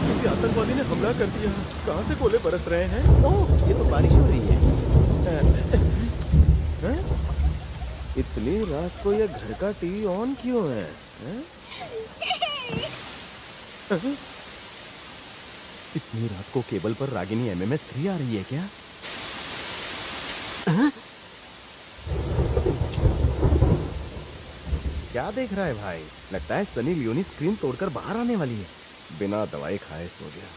किसी आतंकवादी ने हमला कर दिया। कहाँ से गोले बरस रहे हैं? ओह, ये तो बारिश हो रही है। इतनी रात को ये घर का टीवी ऑन क्यों है? इतनी रात को केबल पर रागिनी MMS 3 आ रही है क्या? क्या देख रहा है भाई? लगता है सनी लियोनी स्क्रीन तोड़कर बाहर आने वाली है। बिना दवाई खाए सो गया।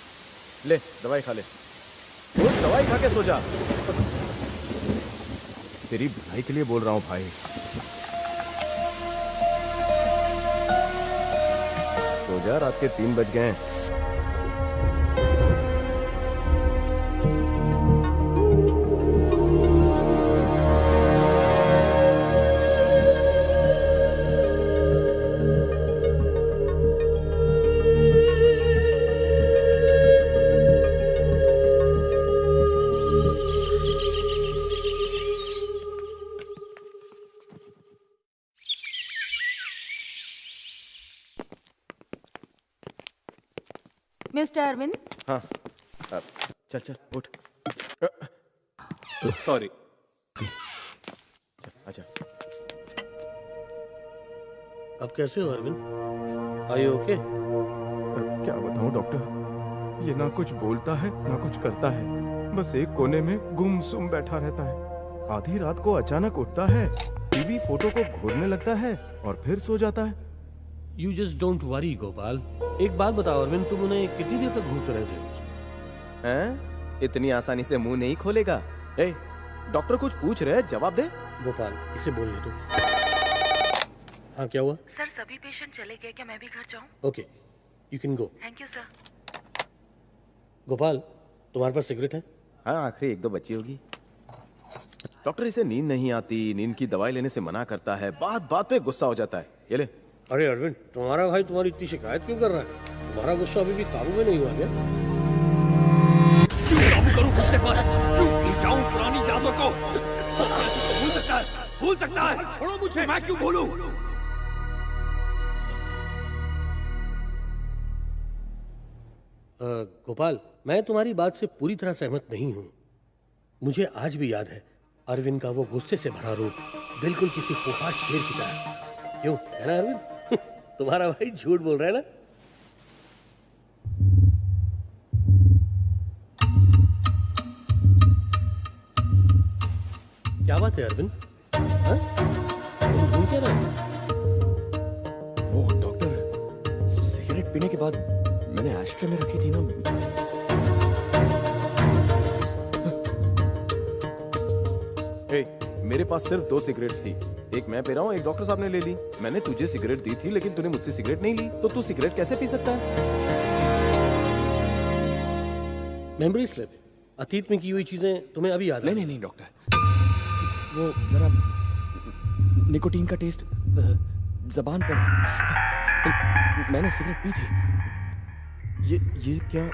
ले दवाई खा ले। वो दवाई खा के सो जा। तेरी भलाई के लिए बोल रहा हूँ भाई। सो जा, रात के 3 बज गए हैं। मिस्टर अरविंद, हाँ, चल चल उठ। सॉरी। अच्छा, अब कैसे हो अरविंद? Are you okay? क्या बताऊं डॉक्टर, ये ना कुछ बोलता है ना कुछ करता है, बस एक कोने में गुमसुम बैठा रहता है। आधी रात को अचानक उठता है टीवी फोटो को घूरने लगता है और फिर सो जाता है। You just don't worry Gopal. एक बात बताओ अरविंद, तुम उन्हें कितनी देर तक घूरते रहते हो? हैं? इतनी आसानी से मुंह नहीं खोलेगा। ए, डॉक्टर कुछ पूछ रहे हैं, जवाब दे। गोपाल, इसे बोलने दो। हाँ, क्या हुआ? सर सभी पेशेंट चले गए, क्या मैं भी घर जाऊं? Okay, you can go. Thank you sir. Gopal, तुम्हारे पास सिगरेट है? हाँ, आखिरी एक दो बच्ची होगी। डॉक्टर इसे नींद नहीं आती, नींद की दवाई लेने से मना करता है, बात बात पे गुस्सा हो जाता है। ये ले। अरे अरविंद, तुम्हारा भाई तुम्हारी इतनी शिकायत क्यों कर रहा है? तुम्हारा गुस्सा अभी भी काबू में नहीं हुआ क्या? क्यों काबू करूं गुस्से पर? क्यों भूल जाऊं पुरानी यादों को? भूल सकता है, भूल सकता है। छोड़ो मुझे, मैं क्यों भूलूं? गोपाल, मैं तुम्हारी बात से पूरी तरह सहमत नहीं हूँ। मुझे आज भी याद है अरविंद का वो गुस्से से भरा रूप, बिल्कुल किसी खुखार शेर की तरह। क्यों, है ना अरविंद? तुम्हारा भाई झूठ बोल रहा है ना? क्या बात है अरविंद? हाँ? तुम ढूंढ क्या रहे हो? वो डॉक्टर, सिगरेट पीने के बाद मैंने एस्ट्रे में रखी थी ना। मेरे पास सिर्फ 2 सिगरेट्स थी, एक मैं पी रहा हूँ, एक डॉक्टर साहब ने ले ली। मैंने तुझे सिगरेट दी थी, लेकिन तूने मुझसे सिगरेट नहीं ली, तो तू सिगरेट कैसे पी सकता है? Memory slip. अतीत में की हुई चीजें तुम्हें अभी याद नहीं है? नहीं नहीं डॉक्टर, वो जरा निकोटीन का टेस्ट जबान पर है। मैंने सिगरेट पी थी। ये क्या?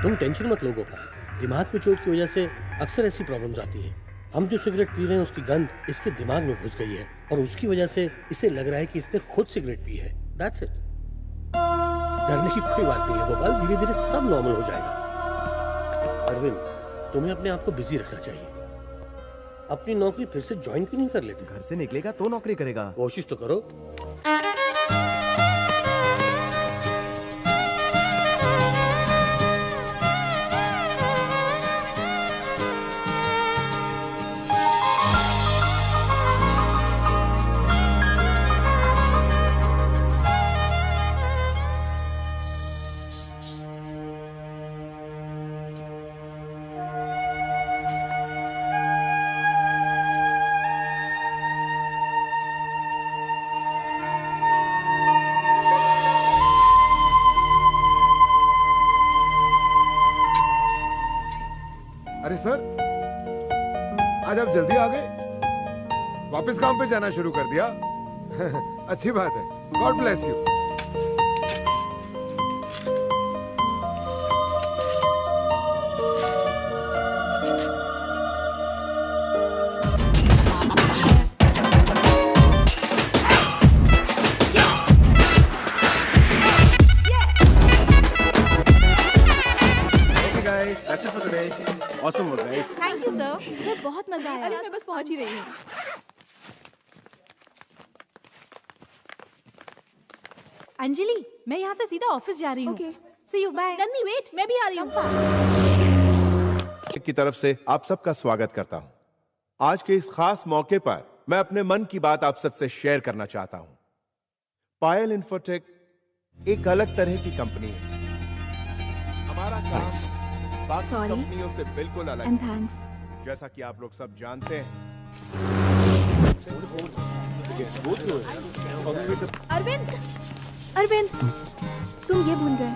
तुम टेंशन मत लो गोपाल, दिमाग पे चोट की वजह से अक्सर ऐसी प्रॉब्लम्स आती हैं। हम जो सिगरेट पी रहे हैं उसकी गंध इसके दिमाग में घुस गई है और उसकी वजह से इसे लग रहा है कि इसने खुद सिगरेट पी है। That's it. डरने की कोई बात नहीं है गोपाल, धीरे धीरे सब नॉर्मल हो जाएगा। अरविंद, तुम्हें अपने आप को बिजी रखना चाहिए। अपनी नौकरी फिर से ज्वाइन क्यों नहीं कर लेते? घर से निकलेगा तो नौकरी करेगा। कोशिश तो करो। अरे सर, आज आप जल्दी आ गए, वापस काम पे जाना शुरू कर दिया। अच्छी बात है, God bless you. That's it for today. Awesome work, guys. Thank you sir, sir बहुत मजा आया। अरे मैं बस पहुंच ही रही हूँ। अंजलि, मैं यहाँ से सीधा ऑफिस जा रही हूँ। Okay. See you, bye. नन्नी वेट, मैं भी आ रही हूँ। की तरफ से आप सबका स्वागत करता हूं। आज के इस खास मौके पर मैं अपने मन की बात आप सबसे शेयर करना चाहता हूं। पायल इंफोटेक एक अलग तरह की कंपनी है। हमारा काम बाकी Sorry. कंपनियों से बिल्कुल अलग एंड है। थैंक्स। जैसा कि आप लोग सब जानते हैं, अरविंद, अरविंद, तुम ये भूल गए।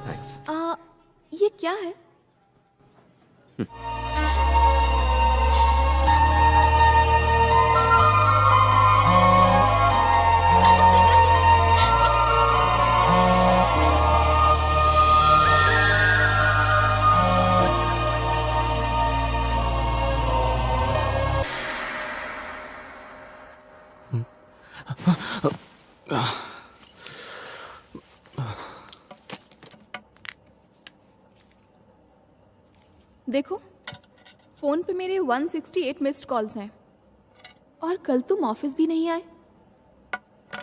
थैंक्स। ये क्या है? देखो, फोन पे मेरे 168 मिस्ड कॉल्स हैं और कल तुम ऑफिस भी नहीं आए।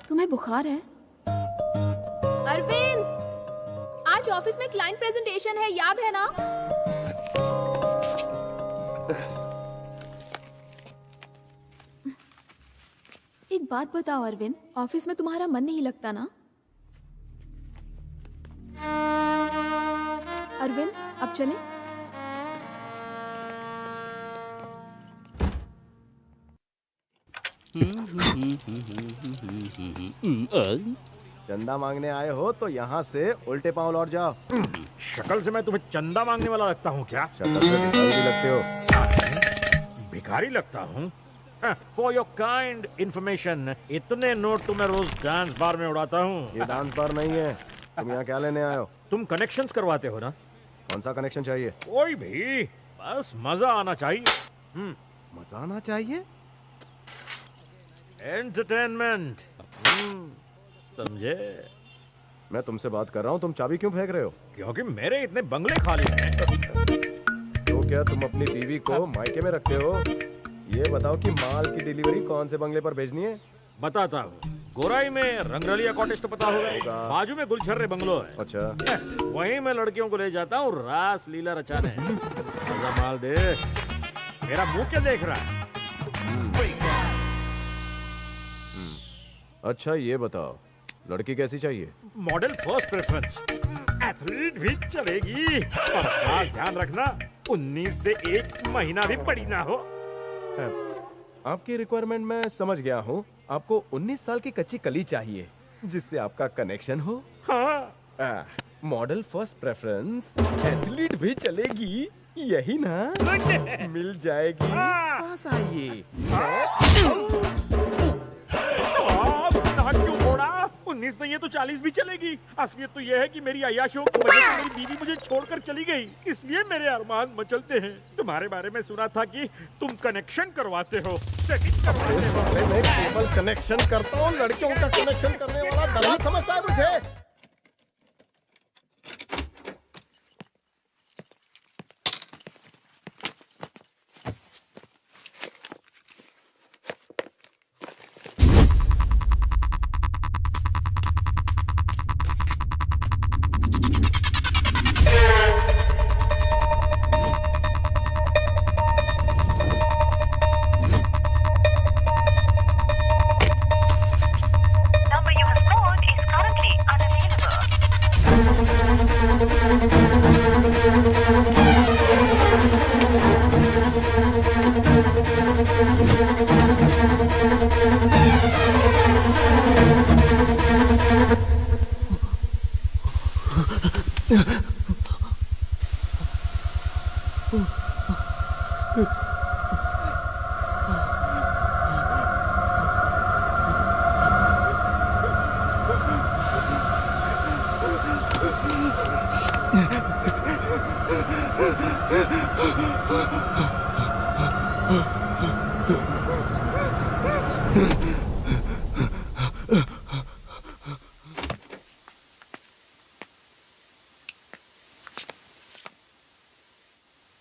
तुम्हें बुखार है? अरविंद, आज ऑफिस में क्लाइंट प्रेजेंटेशन है, याद है ना? एक बात बताओ अरविंद, ऑफिस में तुम्हारा मन नहीं लगता ना? अरविंद, अब चलें? चंदा मांगने आए हो तो यहाँ से उल्टे पांव लौट जाओ। शक्ल से मैं तुम्हें चंदा मांगने वाला लगता हूँ क्या? शक्ल से भिखारी भी लगते हो। भिखारी लगता हूँ? फॉर योर काइंड इंफॉर्मेशन, इतने नोट तो मैं रोज डांस बार में उड़ाता हूँ। ये डांस बार नहीं है। तुम यहाँ क्या लेने आए हो? तुम कनेक्शंस करवाते हो ना? कौन सा कनेक्शन चाहिए? कोई भी, बस मजा आना चाहिए। मजा आना चाहिए? एंटरटेनमेंट, समझे? मैं तुमसे बात कर रहा हूँ, तुम चाबी क्यों फेंक रहे हो? क्योंकि मेरे इतने बंगले खाली हैं। तो क्या तुम अपनी बीवी को मायके में रखते हो? ये बताओ कि माल की डिलीवरी कौन से बंगले पर भेजनी है? बताता हूँ। गोराई में रंगरलिया कॉटेज तो पता होगा, बाजू में गुलछर्रे बंगलो है। अच्छा, वहीं मैं लड़कियों को ले जाता हूँ रास लीला रचाने। मजा माल दे। मेरा मुंह क्या देख रहा है? अच्छा ये बताओ, लड़की कैसी चाहिए? मॉडल फर्स्ट प्रेफरेंस, एथलीट भी चलेगी, पर खास ध्यान रखना 19 से 1 महीना भी बड़ी ना हो। आपकी रिक्वायरमेंट मैं समझ गया हूँ। आपको 19 साल की कच्ची कली चाहिए जिससे आपका कनेक्शन हो। हाँ, मॉडल फर्स्ट प्रेफरेंस, एथलीट भी चलेगी, यही ना? मिल जाएगी। पास आइए। नाक क्यों फोड़ा? 19 नहीं है तो 40 भी चलेगी। असलियत तो यह है कि मेरी अय्याशियों की वजह से मेरी बीवी मुझे छोड़कर चली गई, इसलिए मेरे अरमान मचलते हैं। तुम्हारे बारे में सुना था कि तुम कनेक्शन करवाते हो, सेटिंग करवाते हो। मैं केवल कनेक्शन करता हूँ, लड़कियों का कनेक्शन करने वाला दलाल समझता है मुझे। Number you have called is currently unavailable.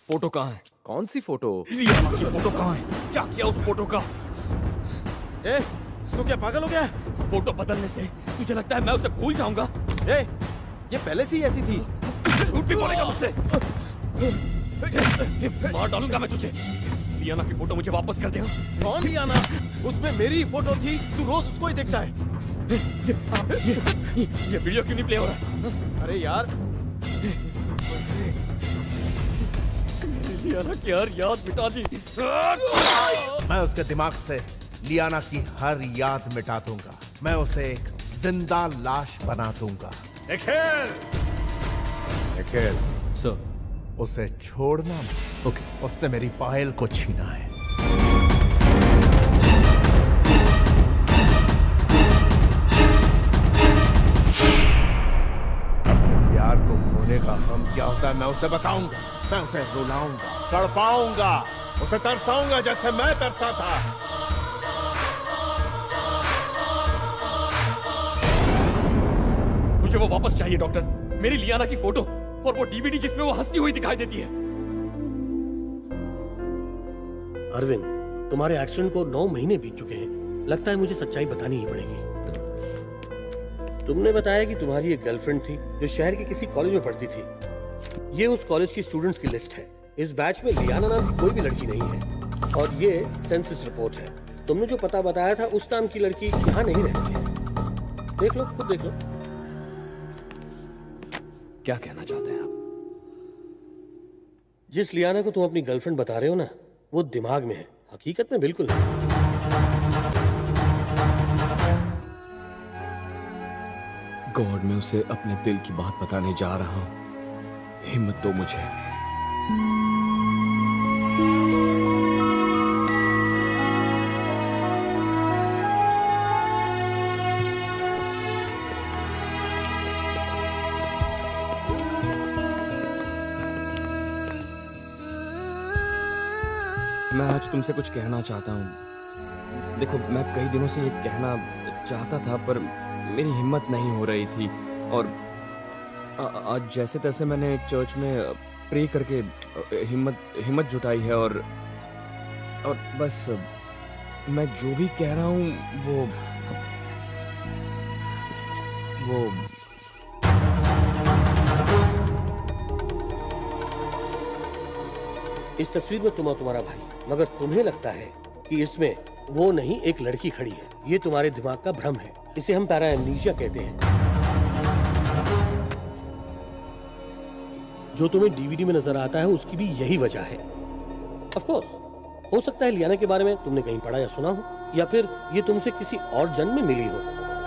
Photo कहाँ है? कौन सी फोटो? लियाना की फोटो कहाँ है? क्या किया उस फोटो का? ए, तू क्या पागल हो गया? फोटो बदलने से तुझे लगता है मैं उसे भूल जाऊंगा? ए, ये पहले से ही ऐसी थी। झूठ भी बोलेगा मुझसे? मार डालूंगा मैं तुझे। लियाना की फोटो मुझे वापस कर देना। कौन लियाना? उसमें मेरी फोटो थी, तू रोज उसको ही देखता है। ये वीडियो क्यों नहीं प्ले हो रहा? अरे यार, लियाना की हर याद मिटा दी। मैं उसके दिमाग से लियाना की हर याद मिटा दूंगा। मैं उसे एक जिंदा लाश बना दूंगा। निखिल, सर, उसे छोड़ना मत। ओके। उसने मेरी पायल को छीना है। अपने प्यार को खोने का गम क्या होता है मैं उसे बताऊंगा। मैं उसे रुलाऊंगा, तड़पाऊंगा, उसे तरसाऊंगा जैसे मैं तरसा था। मुझे वो वापस चाहिए डॉक्टर। मेरी लियाना की फोटो और वो डीवीडी जिसमें वो हंसती हुई दिखाई देती है। अरविंद, तुम्हारे एक्सीडेंट को 9 महीने बीत चुके हैं। लगता है मुझे सच्चाई बतानी ही पड़ेगी। तुमने बताया कि तुम्हारी एक गर्लफ्रेंड थी जो शहर के किसी कॉलेज में पढ़ती थी। ये उस कॉलेज की स्टूडेंट्स की लिस्ट है। इस बैच में लियाना नाम की कोई भी लड़की नहीं है और ये सेंसस रिपोर्ट है। तुमने जो पता बताया था उस नाम की लड़की यहाँ नहीं रहती है। देख लो, खुद देख लो। क्या कहना चाहते हैं आप? जिस लियाना को तुम अपनी गर्लफ्रेंड बता रहे हो ना, वो दिमाग में है, हकीकत में बिल्कुल नहीं। गॉड, मैं उसे अपने दिल की बात बताने जा रहा हूं। हिम्मत दो मुझे। मैं आज तुमसे कुछ कहना चाहता हूँ। देखो, मैं कई दिनों से ये कहना चाहता था पर मेरी हिम्मत नहीं हो रही थी, और आज जैसे तैसे मैंने चर्च में प्रे करके हिम्मत जुटाई है, और बस मैं जो भी कह रहा हूँ वो इस तस्वीर में तुम और तुम्हारा भाई, मगर तुम्हें लगता है कि इसमें वो नहीं एक लड़की खड़ी है। ये तुम्हारे दिमाग का भ्रम है। इसे हम पैरा एमनीशिया कहते हैं। जो तुम्हें डीवीडी में नजर आता है उसकी भी यही वजह है। ऑफ कोर्स, हो सकता है लियाना के बारे में तुमने कहीं पढ़ा या सुना हो, या फिर ये तुमसे किसी और जन्म में मिली हो।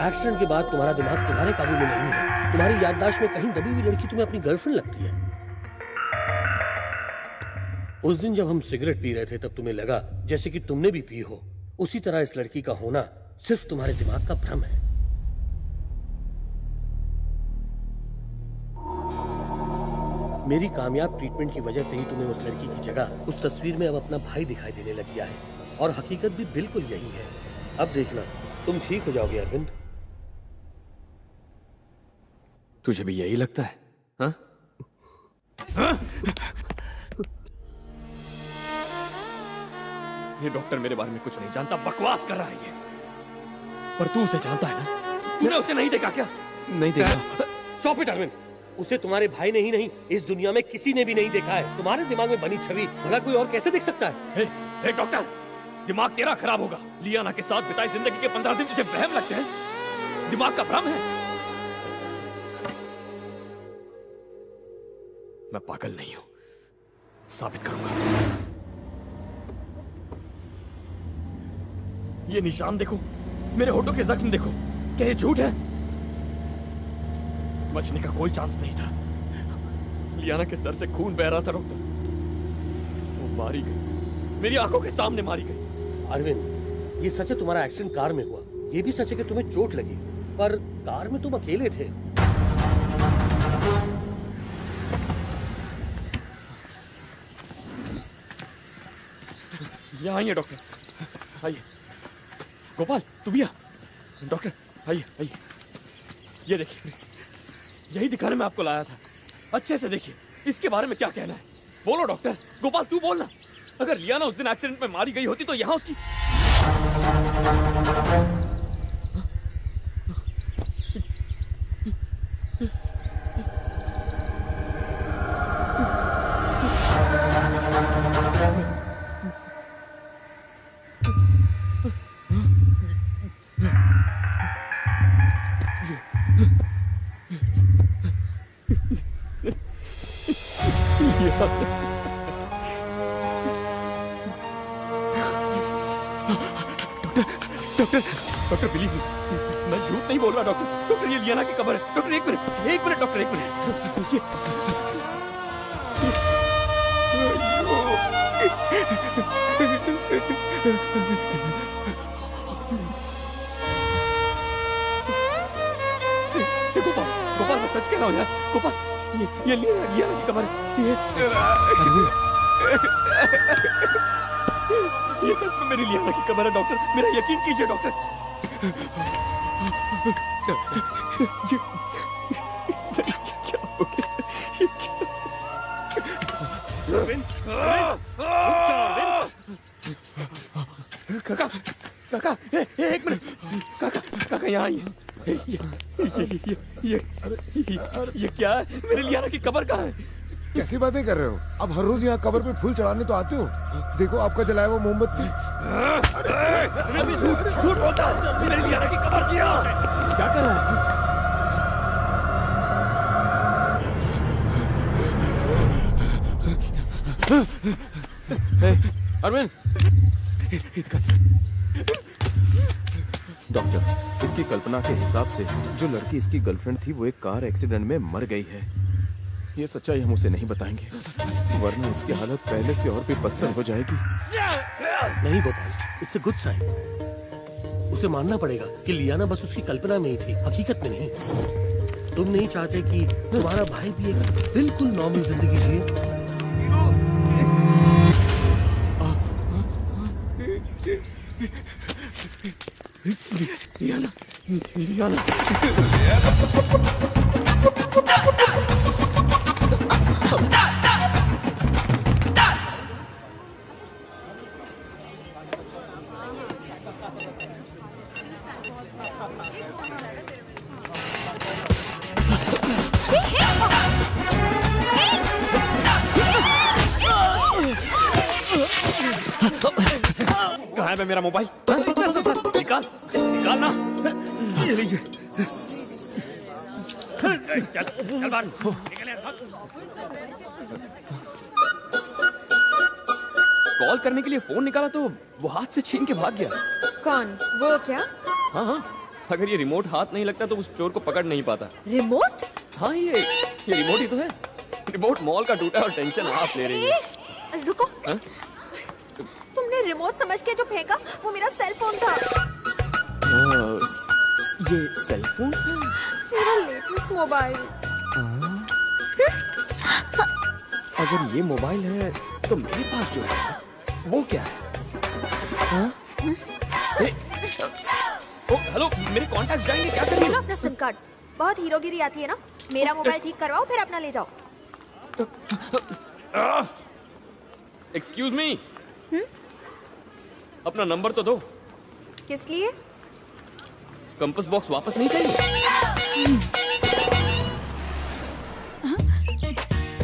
एक्सीडेंट के बाद तुम्हारा दिमाग तुम्हारे काबू में नहीं है। तुम्हारी याददाश्त में कहीं दबी हुई लड़की तुम्हें अपनी गर्लफ्रेंड लगती है। उस दिन जब हम सिगरेट पी रहे थे तब तुम्हें लगा जैसे कि तुमने भी पी हो। उसी तरह इस लड़की का होना सिर्फ तुम्हारे दिमाग का भ्रम है। मेरी कामयाब ट्रीटमेंट की वजह से ही तुम्हें उस लड़की की जगह उस तस्वीर में अब अपना भाई दिखाई देने लग गया है, और हकीकत भी बिल्कुल यही है। अब देखना, तुम ठीक हो जाओगे अरविंद। तुझे भी यही लगता है? हाँ? हाँ? ये डॉक्टर मेरे बारे में कुछ नहीं जानता, बकवास कर रहा है ये। पर तू उसे जानता है ना? तूने उसे नहीं देखा क्या? नहीं देखा। Stop it Arvind. उसे तुम्हारे भाई ने ही नहीं, इस दुनिया में किसी ने भी नहीं देखा है। तुम्हारे दिमाग में बनी छवि भला कोई और कैसे देख सकता है? हे डॉक्टर, दिमाग तेरा खराब होगा। लियाना के साथ बिताई जिंदगी के 15 दिन तुझे वहम लगते हैं? दिमाग का भ्रम है। मैं पागल नहीं हूं, साबित करूंगा। ये निशान देखो, मेरे होठों के जख्म देखो। क्या ये झूठ है? बचने का कोई चांस नहीं था। लियाना के सर से खून बह रहा था डॉक्टर। वो मारी गई, मेरी आंखों के सामने मारी गई। अरविंद, ये सच है तुम्हारा एक्सीडेंट कार में हुआ। ये भी सच है कि तुम्हें चोट लगी, पर कार में तुम अकेले थे। यहाँ आइए डॉक्टर, आइए। गोपाल, तू भी आ। डॉक्टर, आइए आइए। ये देखिए, यही दिखाने में आपको लाया था। अच्छे से देखिए, इसके बारे में क्या कहना है? बोलो डॉक्टर। गोपाल, तू बोलना। अगर लियाना उस दिन एक्सीडेंट में मारी गई होती तो यहाँ उसकी डॉक्टर बिलीव मी, मैं झूठ नहीं बोल रहा डॉक्टर। डॉक्टर, ये लियाना की कब्र है। डॉक्टर, एक मिनट डॉक्टर, एक मिनट। गोपाल, मैं सच कह रहा हूँ यार। गोपाल, ये लियाना की कब्र है। ये सच में मेरी लियाना की कब्र है डॉक्टर, मेरा यकीन कीजिए डॉक्टर। क्या हो गया? ये क्या? काका, एक मिनट। काका यहाँ आइए। ये क्या है? मेरी लियाना की कब्र कहाँ है? कैसी बातें कर रहे हो? आप हर रोज यहाँ कबर पे फूल चढ़ाने तो आते हो। देखो आपका जलाया वो मोमबत्ती। झूठ बोलता है, मेरे लियाना की कबर किया। क्या कर रहा है? अरविंद, डॉक्टर, इसकी कल्पना के हिसाब से जो लड़की इसकी गर्लफ्रेंड थी वो एक कार एक्सीडेंट में मर गई है। ये सच्चाई हम उसे नहीं बताएंगे, वरना इसकी हालत पहले से और भी बदतर हो जाएगी। नहीं Gopal, it's a good sign. उसे मानना पड़ेगा कि लियाना बस उसकी कल्पना में ही थी, हकीकत में नहीं। तुम नहीं चाहते कि तुम्हारा भाई भी एक बिल्कुल नॉर्मल जिंदगी जिए? लियाना, लियाना। कहाँ है मेरा मोबाइल? निकाल, निकाल ना। ये लीजिए। चल, चल बाहर। निकल यार, भाग। कॉल करने के लिए फोन निकाला तो वो हाथ से छीन के भाग गया। कौन? वो क्या? हाँ हाँ, अगर ये रिमोट हाथ नहीं लगता तो उस चोर को पकड़ नहीं पाता। रिमोट? हाँ, ये रिमोट ही तो है। रिमोट मॉल का टूटा और टेंशन आप ले रही है। रुको। हाँ? तुमने रिमोट समझ के जो फेंका वो मेरा सेल फोन था। ये सेल फोन? मेरा लेटेस्ट मोबाइल। अगर ये मोबाइल है तो मेरे पास जो है वो क्या है? हाँ? ओ हेलो, मेरे कॉन्टैक्ट जाएंगे, क्या करेंगे? लो अपना सिम कार्ड। बहुत हीरोगिरी आती है ना। मेरा मोबाइल ठीक करवाओ फिर अपना ले जाओ। एक्सक्यूज मी, अपना नंबर तो दो। किस लिए? कंपास बॉक्स वापस नहीं चाहिए?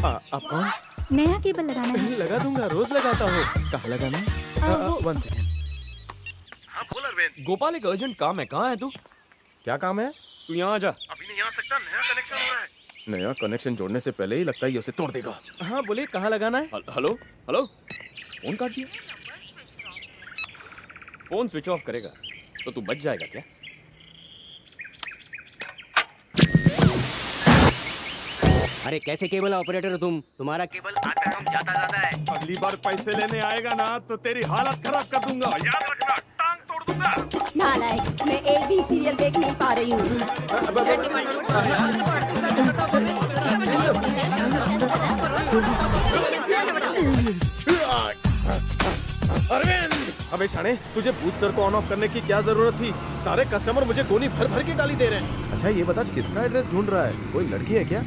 आप कौन? नया केबल लगाना है। लगा दूंगा, रोज लगाता हूँ। कहाँ लगाना है? 1 सेकेंड। हाँ बोल अरविंद। गोपाल, एक अर्जेंट काम है। कहाँ है तू? क्या काम है? तू यहाँ आ जा। अभी नहीं आ सकता, नया कनेक्शन हो रहा है। नया कनेक्शन जोड़ने से पहले ही लगता है ये उसे तोड़ देगा। हाँ बोलिए, कहाँ लगाना है? हेलो हेलो, फोन काट दिया। फोन स्विच ऑफ करेगा तो तू बच जाएगा क्या? अरे कैसे केबल ऑपरेटर हो तुम? तुम्हारा केबल आता कम जाता है। अगली बार पैसे लेने आएगा ना तो तेरी हालत खराब कर दूंगा, याद रखना, टांग तोड़ दूंगा। नालायक, मैं एक भी सीरियल देख नहीं पा रही हूँ। अरविंद! अबे शाणे, तुझे बूस्टर को ऑन ऑफ करने की क्या जरूरत थी? सारे कस्टमर मुझे गोली भर भर के गाली दे रहे हैं। अच्छा ये बता, किसका एड्रेस ढूंढ रहा है? कोई लड़की है क्या?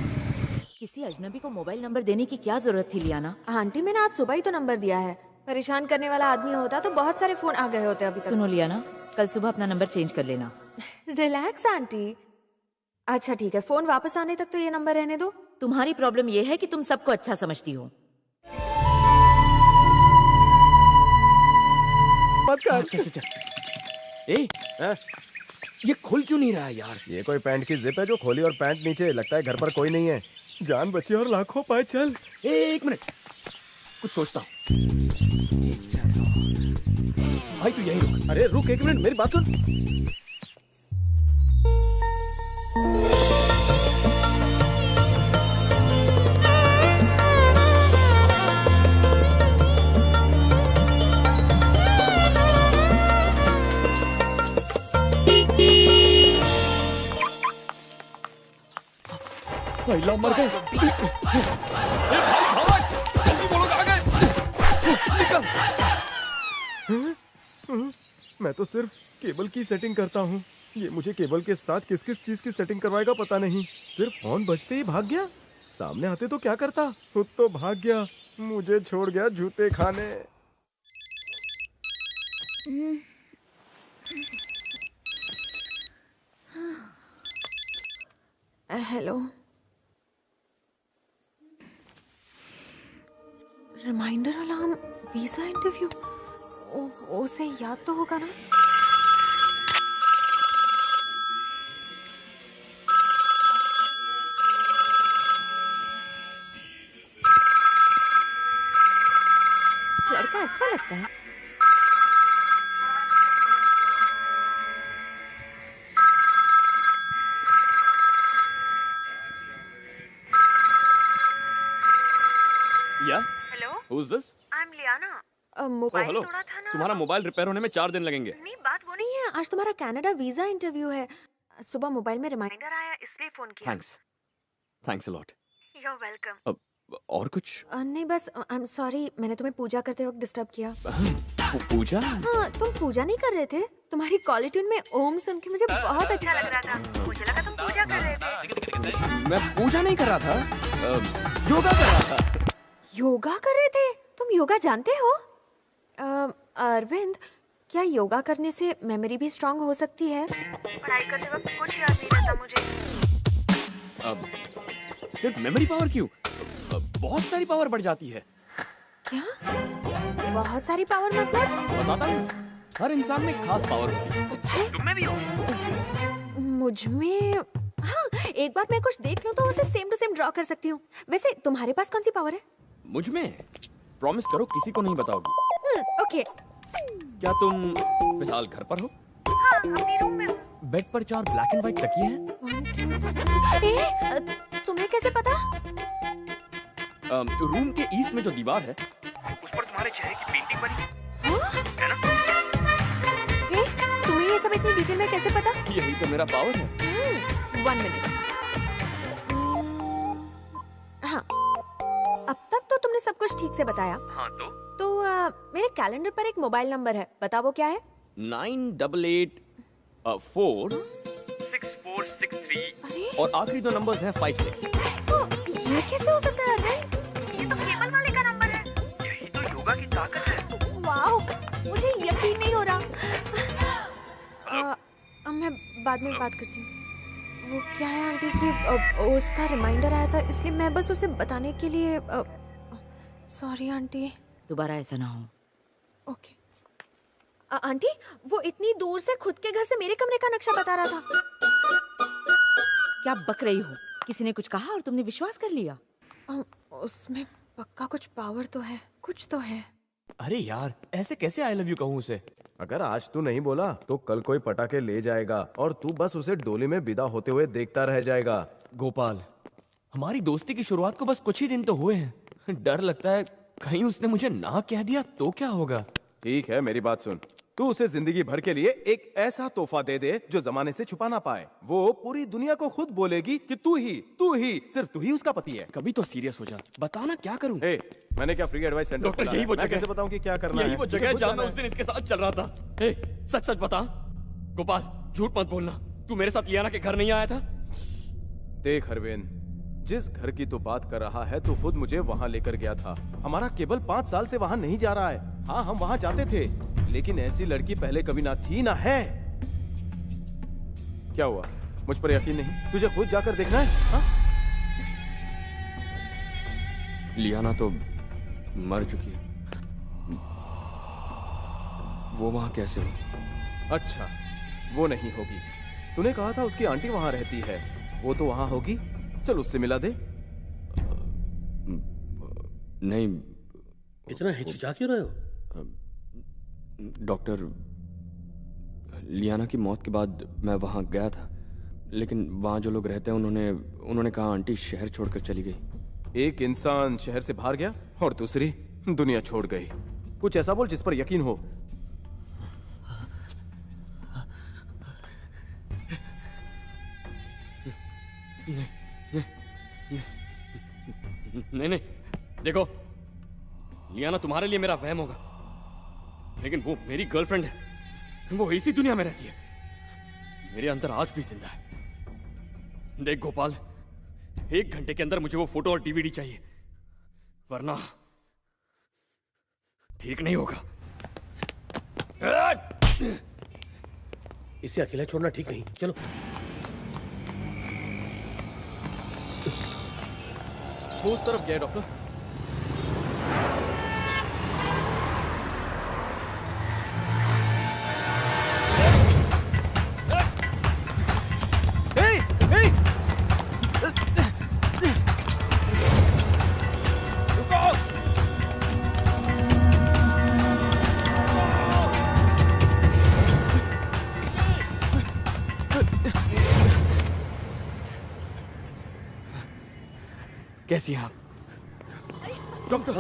किसी अजनबी को मोबाइल नंबर देने की क्या जरूरत थी लियाना? आंटी, मैंने आज सुबह ही तो नंबर दिया है। परेशान करने वाला आदमी होता तो बहुत सारे फोन आ गए होते अभी तक। सुनो लियाना, कल सुबह अपना नंबर चेंज कर लेना। Relax aunty. अच्छा ठीक है, फोन वापस आने तक तो ये नंबर रहने दो। तुम्हारी प्रॉब्लम ये है कि तुम सबको अच्छा समझती हो। ए, ये खुल क्यों नहीं रहा है यार? ये कोई पैंट की जिप है जो खोली और पैंट नीचे? लगता है घर पर कोई नहीं है। जान बची और लाखों पाए। चल। एक मिनट, कुछ सोचता हूँ। भाई तू यहीं रुक। अरे रुक एक मिनट, मेरी बात सुन। भाई मर गए। जल्दी बोलो, कहाँ गए? निकल। मैं तो सिर्फ केबल की सेटिंग करता हूँ। ये मुझे केबल के साथ किस किस चीज की सेटिंग करवाएगा पता नहीं। सिर्फ हॉर्न बजते ही भाग गया। सामने आते तो क्या करता? खुद तो भाग गया, मुझे छोड़ गया जूते खाने। Hello. Reminder alarm, visa interview, उसे याद तो होगा ना? लड़का अच्छा लगता है। या hello, who's this? I am Liana. Oh mobile hello, तोड़ा था ना। तुम्हारा मोबाइल रिपेयर होने में 4 दिन लगेंगे। नहीं, बात वो नहीं है। आज तुम्हारा कनाडा वीजा इंटरव्यू है। सुबह मोबाइल में रिमाइंडर आया, इसलिए फोन किया। Thanks a lot. You are welcome. और कुछ? नहीं बस, आई एम सॉरी, मैंने तुम्हें पूजा करते वक्त डिस्टर्ब किया। पूजा? हाँ, तुम पूजा नहीं कर रहे थे? तुम्हारी कॉल ट्यून में ओम सुन के मुझे बहुत अच्छा लग रहा था। मुझे लगा तुम पूजा कर रहे थे। मैं पूजा नहीं कर रहा था, योगा कर रहा था। योगा कर रहे थे? तुम योगा जानते हो? अरविंद, क्या योगा करने से मेमोरी भी स्ट्रांग हो सकती है? पढ़ाई करते वक्त कुछ याद नहीं रहता मुझे। सिर्फ मेमोरी पावर क्यों? बहुत सारी पावर बढ़ जाती है। क्या? बहुत सारी पावर मतलब? बताता हूँ, हर इंसान में खास पावर होती है। अच्छा? तुममें भी होगी। मुझ में? हाँ, एक बार मैं कुछ देख लूं तो उसे सेम टू सेम ड्रॉ कर सकती हूँ। वैसे तुम्हारे पास कौन सी पावर है? मुझ में? प्रॉमिस करो किसी को नहीं बताओगी। ओके। क्या तुम फिलहाल घर पर हो? हाँ, अपनी रूम में हूँ। बेड पर 4 ब्लैक एंड व्हाइट तकिए हैं। तुम्हें कैसे पता? रूम के ईस्ट में जो दीवार है, उस पर तुम्हारे चेहरे की पेंटिंग बनी है ना? तुम्हें ये सब इतनी डिटेल में कैसे पता? यही तो मेरा पावर है। 1 मिनट। हाँ, अब तक तो तुमने सब कुछ ठीक से बताया। हाँ तो मेरे कैलेंडर पर एक मोबाइल नंबर है, बता वो क्या है? 98846463 और आखिरी 2 नंबर्स हैं 56। ये कैसे हो सकता है अरविंद? ये तो केबल वाले का नंबर है। यही तो योगा की ताकत है। वाओ, मुझे यकीन नहीं हो रहा। मैं बाद में बात करती हूँ। वो क्या है आंटी कि उसका रिमाइंडर आया था, इसलिए मैं बस उसे बताने के लिए। Sorry aunty. दोबारा ऐसा ना हो। ओके। आंटी, वो इतनी दूर से खुद के घर से मेरे कमरे का नक्शा बता रहा था। क्या बक रही हो? किसी ने कुछ कहा और तुमने विश्वास कर लिया? उसमें पक्का कुछ पावर तो है, कुछ तो है। अरे यार, ऐसे कैसे आई लव यू कहूँ उसे? अगर आज तू नहीं बोला तो कल कोई पटाखे ले जाएगा और तू बस उसे डोली में विदा होते हुए देखता रह जाएगा। गोपाल, हमारी दोस्ती की शुरुआत को बस कुछ ही दिन तो हुए हैं। डर लगता है कहीं उसने मुझे ना कह दिया तो क्या होगा। ठीक है, मेरी बात सुन। तू उसे जिंदगी भर के लिए एक ऐसा तोहफा दे दे जो जमाने से छुपा ना पाए। वो पूरी दुनिया को खुद बोलेगी कि तू ही सिर्फ तू ही उसका पति है। कभी तो सीरियस हो जा, बता ना क्या करूं। मैंने क्या फ्री एडवाइस सेंटर डॉक्टर, यही वो जगह कैसे बताऊं कि क्या करना है? यही वो जगह है जहां मैं उस दिन इसके साथ चल रहा था। सच सच बता गोपाल, झूठ मत बोलना। तू मेरे साथ लियाना के घर नहीं आया था? देख अरविंद, जिस घर की तू बात कर रहा है तू खुद मुझे वहां लेकर गया था। हमारा केवल 5 साल से वहां नहीं जा रहा है। हाँ, हम वहां जाते थे, लेकिन ऐसी लड़की पहले कभी ना थी ना है। क्या हुआ, मुझ पर यकीन नहीं? तुझे खुद जाकर देखना है। हाँ? लियाना तो मर चुकी है। वो वहां कैसे हो? अच्छा, वो नहीं होगी। तूने कहा था उसकी आंटी वहां रहती है, वो तो वहां होगी। चल उससे मिला दे। नहीं। इतना हिचकिचा क्यों रहे हो? डॉक्टर, लियाना की मौत के बाद मैं वहां गया था, लेकिन वहां जो लोग रहते हैं उन्होंने कहा आंटी शहर छोड़कर चली गई। एक इंसान शहर से बाहर गया और दूसरी दुनिया छोड़ गई। कुछ ऐसा बोल जिस पर यकीन हो। नहीं, देखो, लियाना तुम्हारे लिए मेरा वहम होगा, लेकिन वो मेरी गर्लफ्रेंड है। वो इसी दुनिया में रहती है, मेरे अंदर आज भी जिंदा है। देख गोपाल, 1 घंटे के अंदर मुझे वो फोटो और डीवीडी चाहिए, वरना ठीक नहीं होगा। इसे अकेला छोड़ना ठीक नहीं। चलो। वो उस तरफ गया डॉक्टर। कैसी हैं आप? डॉक्टर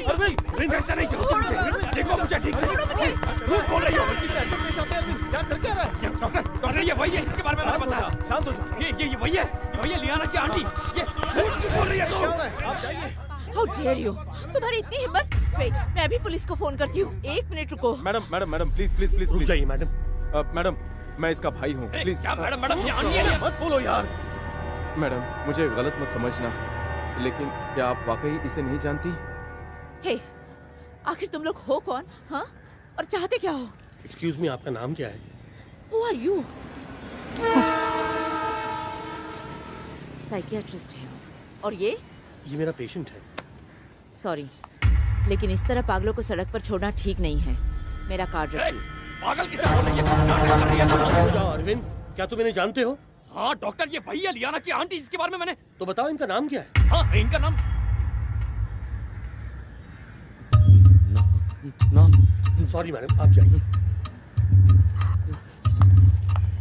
अरविंद ऐसा नहीं चलता मुझे। देखो मुझे ठीक से झूठ बोल रही हो। क्या कर क्या रहा है? डॉक्टर ये वही है, इसके बारे में मैंने बताया। शांत हो जाओ। ये वही है लियाना की आंटी। ये झूठ क्यों बोल रही है क्या हो तू? रहा है? आप जाइए। हाउ डेयर यू, तुम्हारी इतनी हिम्मत। वेट, मैं अभी पुलिस को फोन करती हूँ, 1 मिनट रुको। मैडम प्लीज प्लीज प्लीज रुक प्लीज। जाइए मैडम। मैडम मैं इसका भाई हूँ, प्लीज। क्या मैडम ये आंटी है ना? मत बोलो यार। मैडम मुझे गलत मत समझना, लेकिन क्या आप वाकई इसे नहीं जानती? हे, आखिर तुम लोग हो कौन? हाँ, और चाहते क्या हो? एक्सक्यूज मी, आपका नाम क्या है? Who are you? साइकियाट्रिस्ट है। और ये मेरा पेशेंट है। सॉरी, लेकिन इस तरह पागलों को सड़क पर छोड़ना ठीक नहीं है। मेरा कार्ड रखिए। पागल किसे बोल रही है? नाटक कर रही है तू। हो जाओ अरविंद, क्या तुम इन्हें जानते हो? हाँ डॉक्टर ये वही है लियाना की आंटी जिसके बारे में मैंने। तो बताओ इनका नाम क्या है? हाँ इनका नाम नाम सॉरी मैडम, आप जाइए।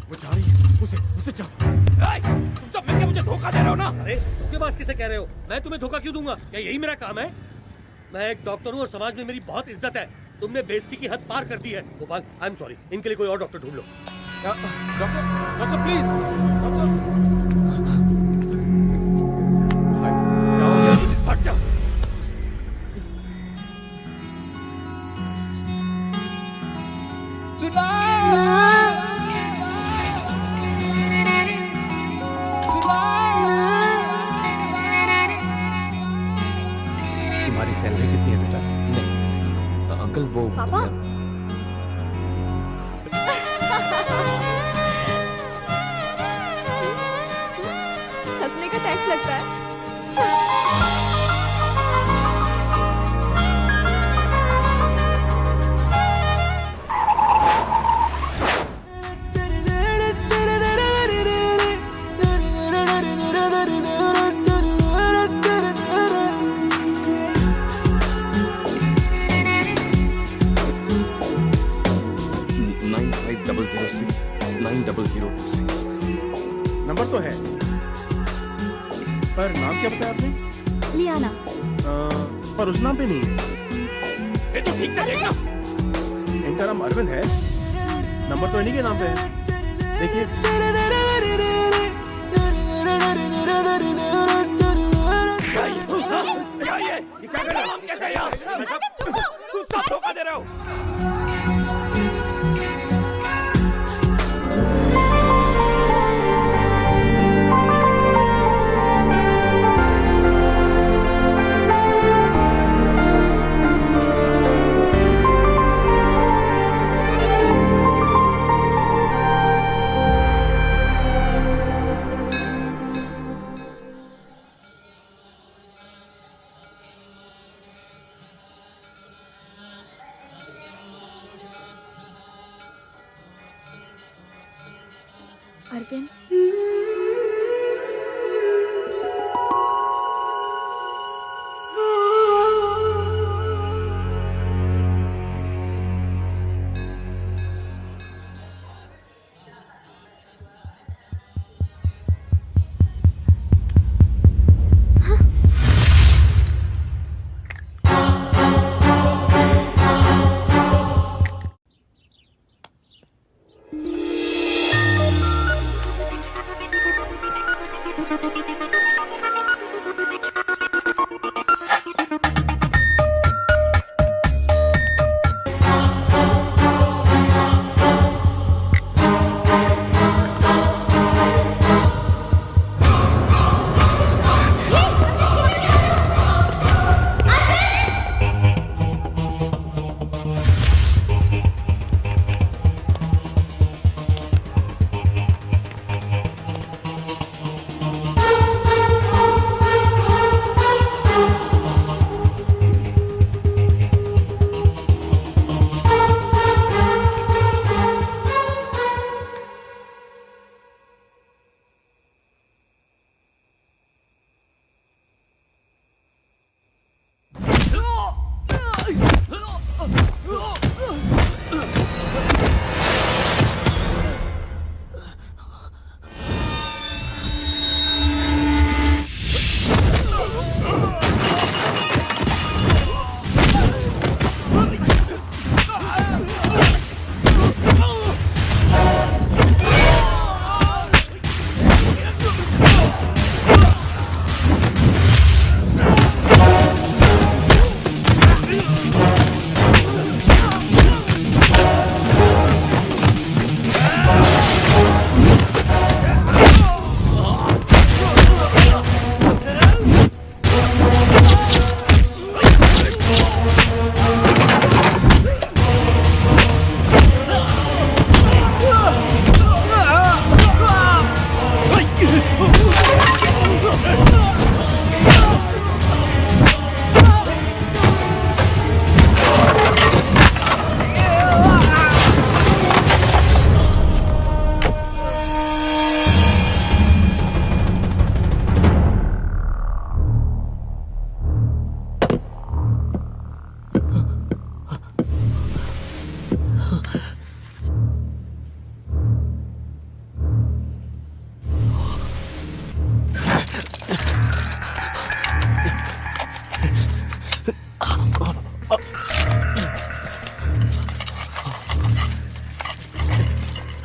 वो जा रही है, उसे जा। तुम सब मिलकर मुझे धोखा दे रहे हो ना? अरे तुम बात किसे कह रहे हो? मैं तुम्हें धोखा क्यों दूंगा? क्या यही मेरा काम है? मैं एक डॉक्टर हूँ और समाज में मेरी बहुत इज्जत है। तुमने बेइज्जती की हद पार कर दी है। गोपाल, आई एम सॉरी, इनके लिए कोई और डॉक्टर ढूंढ लो। Doctor please. हट जा। तुम्हारी सैलरी कितनी है बेटा? नहीं अंकल वो पापा? हंसने का टैक्स लगता है। नंबर तो है, पर नाम क्या बताया आपने? लियाना। पर उस नाम पे नहीं है। ये तो ठीक से देखना। इनका नाम अरविंद है, नंबर तो इन्हीं के नाम पे है। देखिए। ये क्या कर रहे हो? हम कैसे यहाँ? तुम सब धोखा दे रहे हो। अरविंद,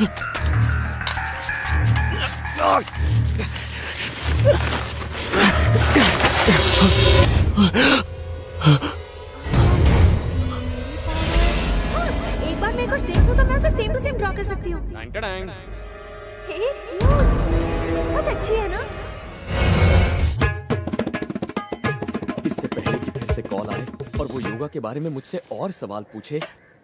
एक बार मैं कुछ देख लूं तो मैं उसे सेम टू सेम ड्रॉ कर सकती हूँ। हे क्यूट, बहुत अच्छी है ना? इससे पहले कि फिर से कॉल आए और वो योगा के बारे में मुझसे और सवाल पूछे,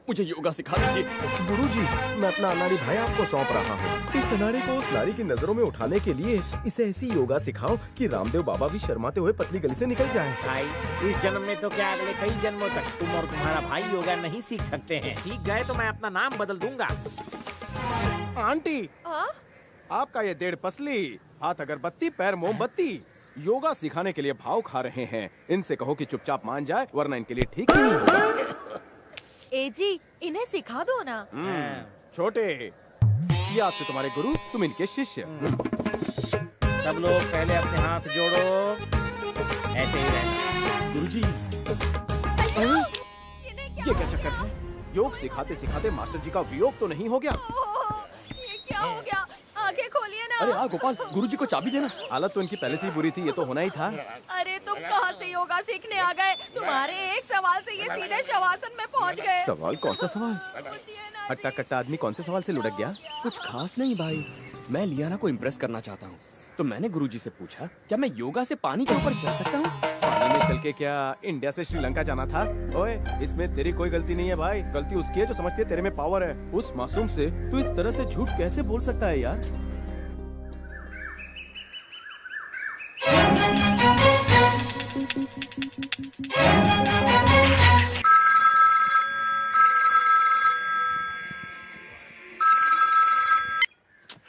मुझे योगा सिखा दीजिए। गुरुजी, मैं अपना अनाड़ी भाई आपको सौंप रहा हूँ। इस अनाड़ी को उस नारी की नजरों में उठाने के लिए इसे ऐसी योगा सिखाओ कि रामदेव बाबा भी शर्माते हुए पतली गली से निकल जाएं। भाई, इस जन्म में तो क्या अगले कई जन्मों तक तुम और तुम्हारा भाई योगा नहीं सीख सकते हैं। सीख गए तो मैं अपना नाम बदल दूंगा। आंटी, आपका ये 1.5 पसली, हाथ अगरबत्ती, पैर मोमबत्ती, योगा सिखाने के लिए भाव खा रहे हैं। इनसे कहो कि चुपचाप मान जाए, वरना इनके लिए ठीक नहीं होगा। ए जी, इन्हें सिखा दो ना। छोटे, ये आपसे तुम्हारे गुरु, तुम इनके शिष्य। सब लोग पहले अपने हाथ जोड़ो, ऐसे ही रहना। गुरुजी, ये क्या चक्कर है? योग सिखाते सिखाते मास्टर जी का वियोग तो नहीं हो गया? ये क्या हो गया? आंखें खोलिए ना। अरे हाँ गोपाल, गुरुजी को चाबी देना। हालत तो इनकी पहले से ही बुरी थी, ये तो होना ही था। अरे तुम कहाँ से योगा सीखने आ गए? तुम्हारे एक सवाल से ये सीधे शवासन में पहुँच गए। सवाल? कौन सा सवाल? हट्टा कट्टा आदमी कौन से सवाल से लुढ़क गया? कुछ खास नहीं भाई, मैं लियाना को इम्प्रेस करना चाहता हूँ, तो मैंने गुरुजी से पूछा क्या मैं योगा से पानी के ऊपर चल सकता हूँ? पानी में चल के क्या इंडिया से श्रीलंका जाना था? ओए, इसमें तेरी कोई गलती नहीं है भाई। गलती उसकी है जो समझती है तेरे में पावर है। उस मासूम से तू इस तरह से झूठ कैसे बोल सकता है यार?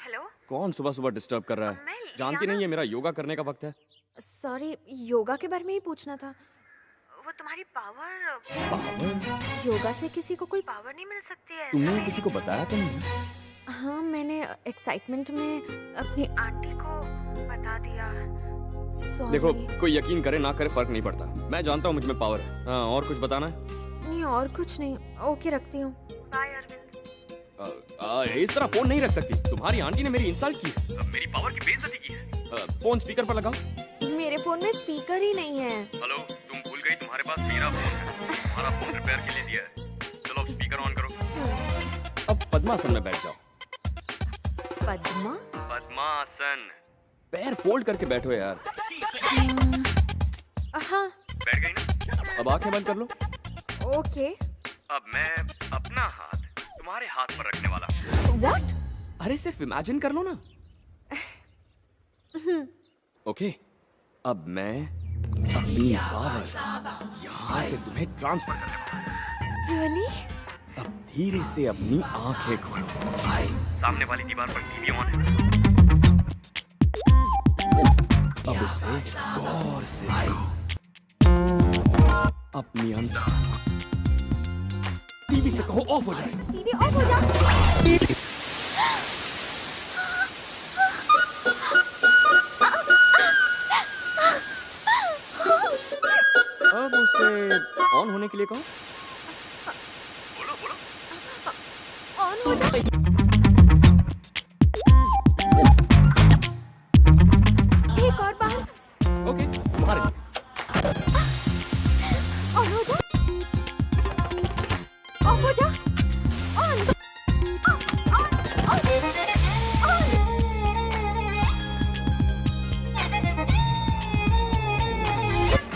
हेलो, कौन सुबह सुबह डिस्टर्ब कर रहा है? मैं जानती नहीं है मेरा योगा करने का वक्त है। सॉरी, योगा के बारे में ही पूछना था। वो तुम्हारी पावर, पावर? योगा से किसी को कोई पावर नहीं मिल सकती है। तुमने किसी को बताया तो नहीं? हाँ, मैंने एक्साइटमेंट में अपनी आंटी को बता दिया। सॉरी। देखो, कोई यकीन करे ना करे फर्क नहीं पड़ता, मैं जानता हूँ मुझ में पावर है। हाँ, और कुछ बताना है? नहीं, और कुछ नहीं। ओके, रखती हूँ। बाय अरविंद। इस तरह फोन नहीं रख सकती। तुम्हारी आंटी ने मेरी इंसल्ट की है, मेरी पावर की बेइज्जती की है। फोन स्पीकर पर लगाओ। मेरे फोन में स्पीकर ही नहीं है। हेलो, तुम भूल गई तुम्हारे पास मेरा फोन है। तुम्हारा फोन रिपेयर के लिए दिया है। चलो अब स्पीकर ऑन करो। अब पद्मासन में बैठ जाओ। पद्मा? पद्मासन। पैर फोल्ड करके बैठो यार। हाँ। बैठ गई ना? अब आंखें बंद कर लो। ओके। अब मैं अपना हाथ तुम्हारे हाथ पर रखने वाला। What? अरे सिर्फ इमेजिन कर लो ना। ओके, अब मैं अपनी पावर यहाँ से तुम्हें ट्रांसफर करने वाला। Really? अब धीरे से अपनी आंखें खोलो। सामने वाली दीवार पर टीवी ऑन है। अब उसे गौर से अपनी अंदर टीवी से कहो ऑफ हो जाए। टीवी ऑफ हो जा। अब उसे ऑन होने के लिए कहो। ऑन हो जा। एक और बार। ओके, तुम्हारे लिए। ऑन हो जा। ऑफ हो जा। ऑन।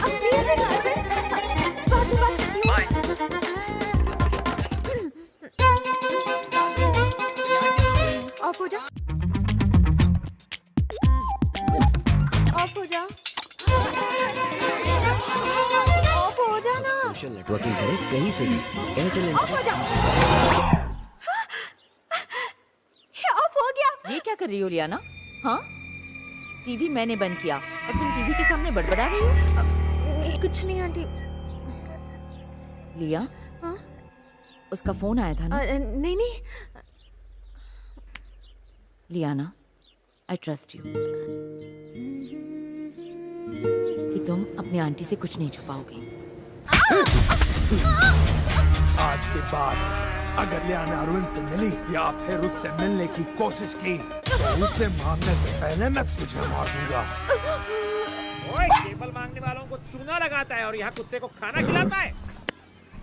Amazing, Arvind. बात में बात करती हूँ। ऑफ हो जा। ऑफ हो जा। ऑफ हो जा ना। सोशल नेटवर्किंग करें कहीं से भी। एयरटेल ऑफ हो जा। ये ऑफ हो गया। ये क्या कर रही हो लियाना? हाँ, टीवी मैंने बंद किया और तुम टीवी के सामने बड़बड़ा रही हो। कुछ नहीं आंटी। लिया, हाँ? उसका फोन आया था ना? नहीं नहीं। लियाना, आई ट्रस्ट यू कि तुम अपनी आंटी से कुछ नहीं छुपाओगी। आज के बाद अगर लियाना अरविंद से मिली या फिर उससे मिलने की कोशिश की तो उसे मारने से पहले मैं तुझे मार दूंगा। ओए, केबल मांगने वालों को चूना लगाता है और यहाँ कुत्ते को खाना खिलाता है।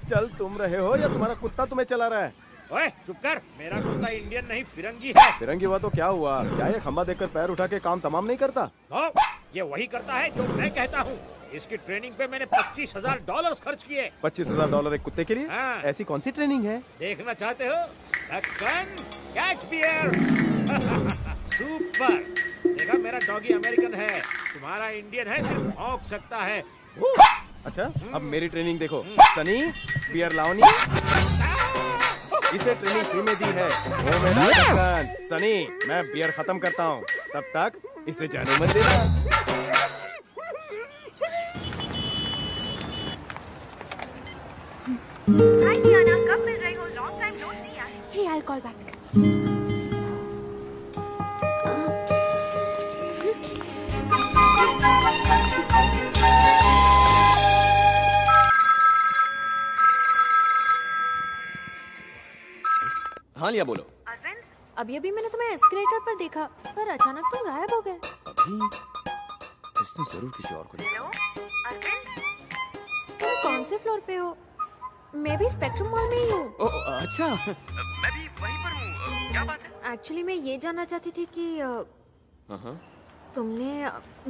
चल तुम रहे हो या तुम्हारा कुत्ता तुम्हें चला रहा है? ओए चुप कर, मेरा कुत्ता इंडियन नहीं फिरंगी है। फिरंगी हुआ तो क्या हुआ? क्या ये खंबा देखकर पैर उठा के काम तमाम नहीं करता? तो ये वही करता है जो मैं कहता हूँ। इसकी ट्रेनिंग पे मैंने $25,000 खर्च किए। $25,000 एक कुत्ते के लिए? हाँ। ऐसी कौन सी ट्रेनिंग है? देखना चाहते हो? ढक्कन कैच बियर। सुपर। देखा, मेरा डॉगी अमेरिकन है, तुम्हारा इंडियन है, सिर्फ भौंक सकता है। अच्छा, अब मेरी ट्रेनिंग देखो। सनी, बियर लाओनी। इसे ट्रेनिंग फ्री में दी है। वो मेरा ढक्कन। सनी, मैं बियर खत्म करता हूँ, तब तक इसे जाने मत देना। हाय डियाना, कब मिल रही हो? लॉन्ग टाइम नो सी यार। Hey, I'll call back. हाँ लिया, बोलो। अरविंद, अभी मैंने तुम्हें एस्केलेटर पर देखा, पर अचानक तुम गायब हो गए। अभी इसने जरूर किसी और को देखा। हेलो अरविंद, तुम कौन से फ्लोर पे हो? मैं भी स्पेक्ट्रम मॉल में ही हूँ। अच्छा, मैं भी वहीं पर हूँ। क्या बात है? एक्चुअली मैं ये जानना चाहती थी कि हाँ। तुमने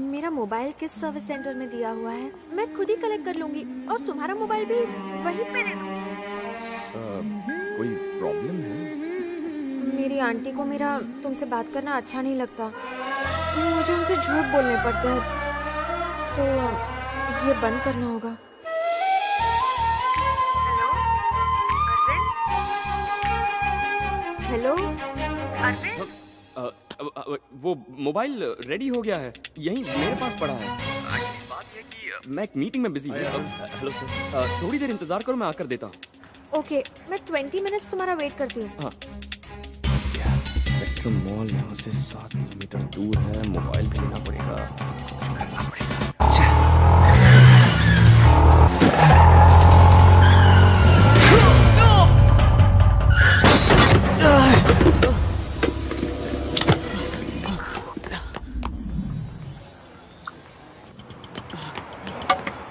मेरा मोबाइल किस सर्विस सेंटर में दिया हुआ है? मैं खुद ही कलेक्ट कर लूंगी और तुम्हारा मोबाइल भी वहीं पे दे दूँ। कोई प्रॉब्लम है? मेरी आंटी को मेरा तुमसे बात करना अच्छा नहीं लगता। मुझे उनसे झूठ बोलने पड़ते हैं, तो ये बंद करना होगा। हेलो हेलो अरविंद, वो मोबाइल रेडी हो गया है, यहीं मेरे पास पड़ा है। बात है कि मैं एक मीटिंग में बिजी हूँ। हेलो सर, थोड़ी देर इंतजार करो, मैं आकर देता हूँ। ओके, मैं 20 मिनट्स तुम्हारा वेट करती हूँ। हाँ। स्पेक्ट्रम मॉल यहाँ से 7 किलोमीटर दूर है, मोबाइल भी लेना पड़ेगा, कुछ करना पड़ेगा।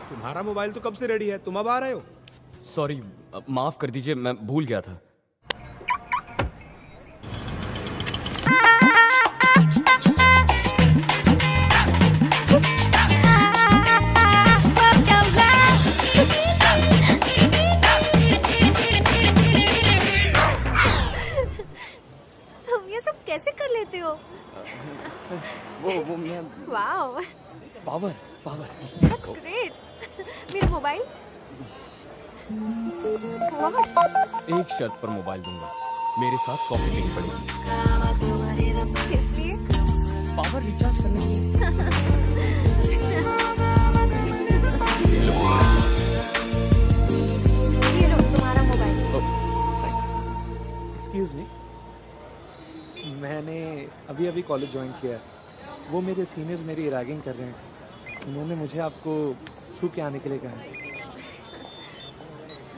तुम्हारा मोबाइल तो कब से रेडी है, तुम अब आ रहे हो? सॉरी, माफ कर दीजिए, मैं भूल गया था। तुम ये सब कैसे कर लेते हो? वो मैं वाओ, पावर दैट्स ग्रेट। मेरा मोबाइल? व्हाट? एक शर्त पर मोबाइल दूंगा, मेरे साथ कॉफी पीनी पड़ेगी। इसलिए पावर रिचार्ज करने के लिए। ये लो तुम्हारा मोबाइल। एक्सक्यूज मी, मैंने अभी कॉलेज ज्वाइन किया है। वो मेरे सीनियर्स मेरी रैगिंग कर रहे हैं। उन्होंने मुझे आपको छू के आने के लिए कहा है।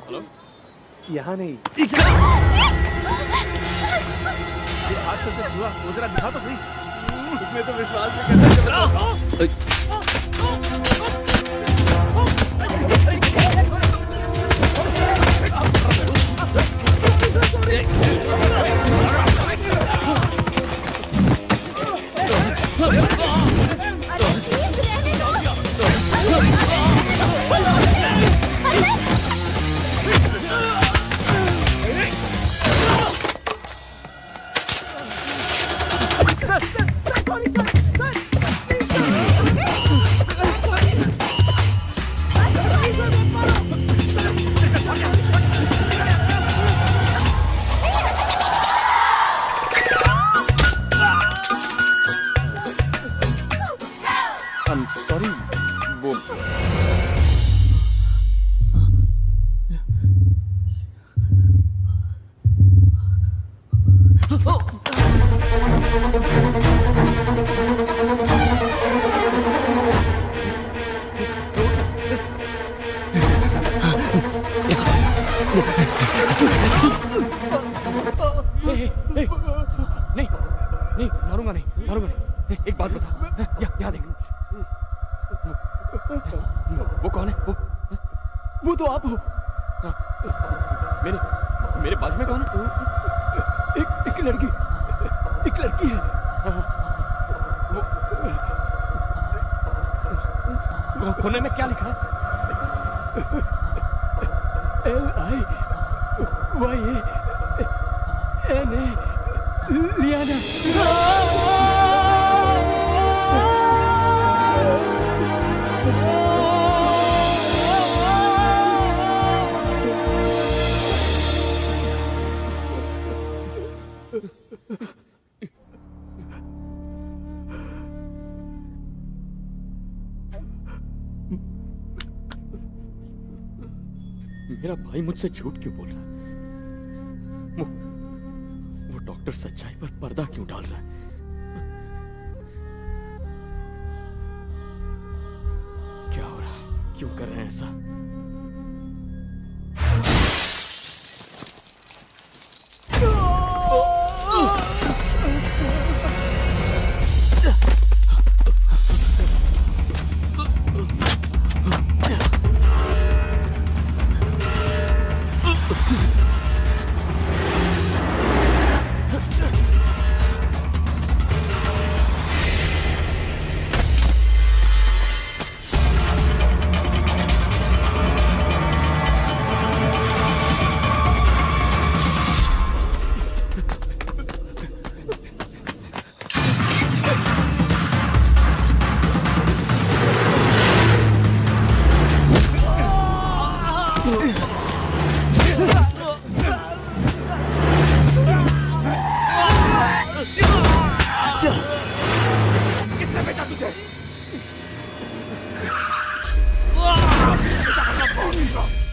हेलो, यहाँ नहीं। आज सबसे छुआ, वो जरा दिखा तो सही। उसमें तो विश्वास भी करना। सॉरी, वो Yeah. मारूंगा नहीं। एक बात बता, यहाँ देख। वो कौन है? वो तो आप हो। मेरे बाजू में कौन है? एक लड़की है। वो कोने में क्या लिखा है? LIYANA लियाना। मेरा भाई मुझसे झूठ क्यों बोल रहा है? वो डॉक्टर सच्चाई पर पर्दा क्यों डाल रहा है? क्या हो रहा है? क्यों कर रहे हैं ऐसा?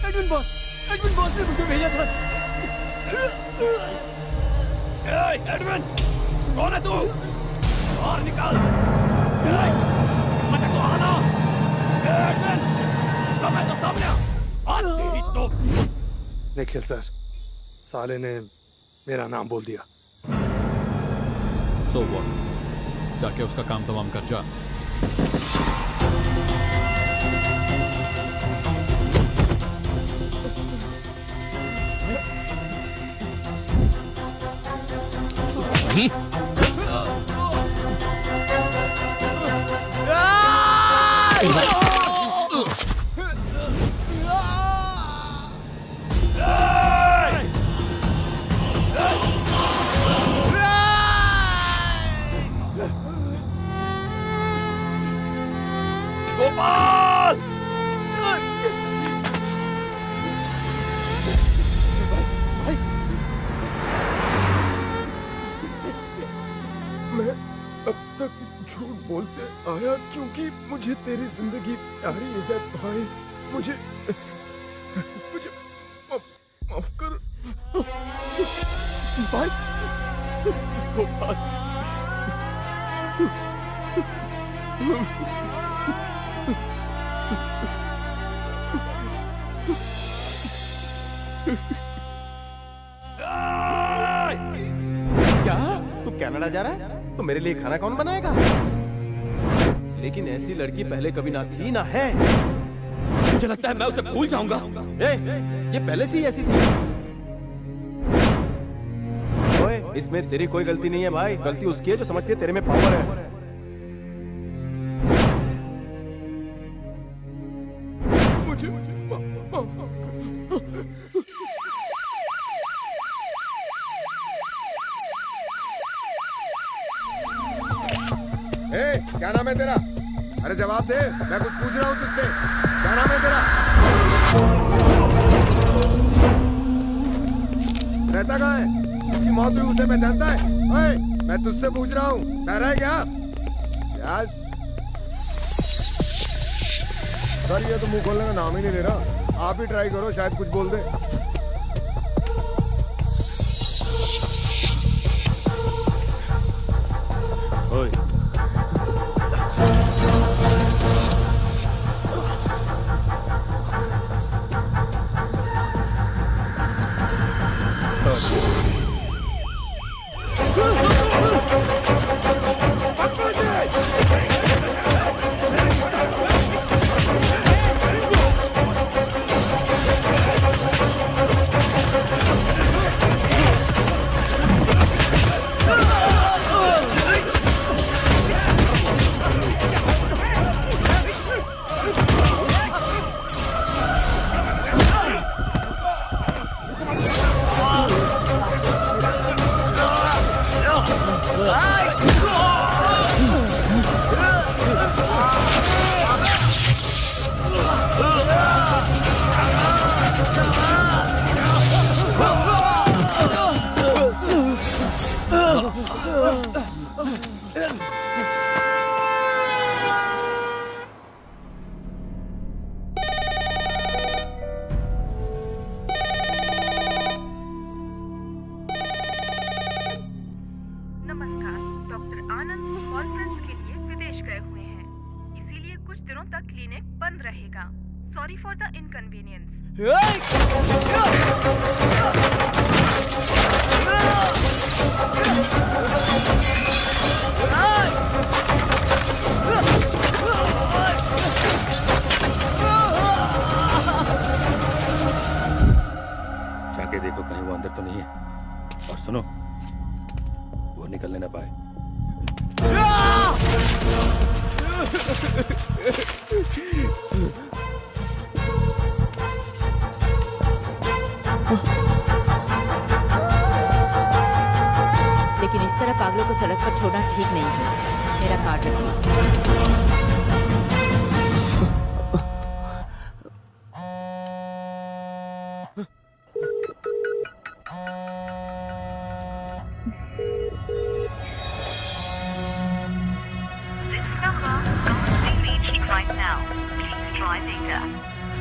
एडविन बॉस ने मुझे भेजा था। एडविन, कौन है तू? बाहर निकाल। मत को आना। एडविन, मैं तो सामने आ तेरी तो। निखिल सर, साले ने मेरा नाम बोल दिया। So what? जाके उसका काम तमाम कर जा। गोपाल! मैं अब तक झूठ बोलते आया क्योंकि मुझे तेरी जिंदगी प्यारी है भाई। मुझे माफ कर भाई। गोपाल, क्या तू कनाडा जा रहा है? तो मेरे लिए खाना कौन बनाएगा? लेकिन ऐसी लड़की पहले कभी ना थी ना है। मुझे लगता है मैं उसे भूल जाऊंगा। ये पहले से ही ऐसी थी। ओए, इसमें तेरी कोई गलती नहीं है भाई। गलती उसकी है जो समझती है तेरे में पावर है। मुझे माफ कर। क्या नाम है तेरा? अरे जवाब दे, मैं कुछ पूछ रहा हूँ तुझसे। क्या नाम है तेरा? रहता कहाँ है? उसकी मौत हुई, उसे पहचानता है? ओए, मैं तुझसे पूछ रहा हूँ, ठहरा है क्या? यार सर, ये तो मुंह खोलने का नाम ही नहीं ले रहा। आप ही ट्राई करो, शायद कुछ बोल दे। ओए, नमस्कार, डॉक्टर आनंद कॉन्फ्रेंस के लिए विदेश गए हुए हैं, इसीलिए कुछ दिनों तक क्लिनिक बंद रहेगा। Sorry for the inconvenience. जाके देखो कहीं वो अंदर तो नहीं है, और सुनो वो निकलने ना पाए। लेकिन इस तरह पागलों को सड़क पर छोड़ना ठीक नहीं है। मेरा कार्ड रखिए। This number cannot be reached right now. Please try later.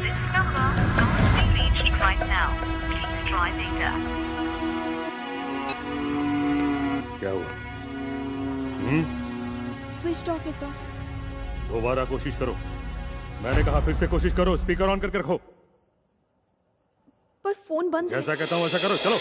This number cannot be reached right now. Please try later. क्या हुआ? स्विच्ड ऑफ है सर। दोबारा कोशिश करो। मैंने कहा फिर से कोशिश करो। स्पीकर ऑन करके रखो। पर फोन बंद है। जैसा कहता हूँ वैसा करो। चलो।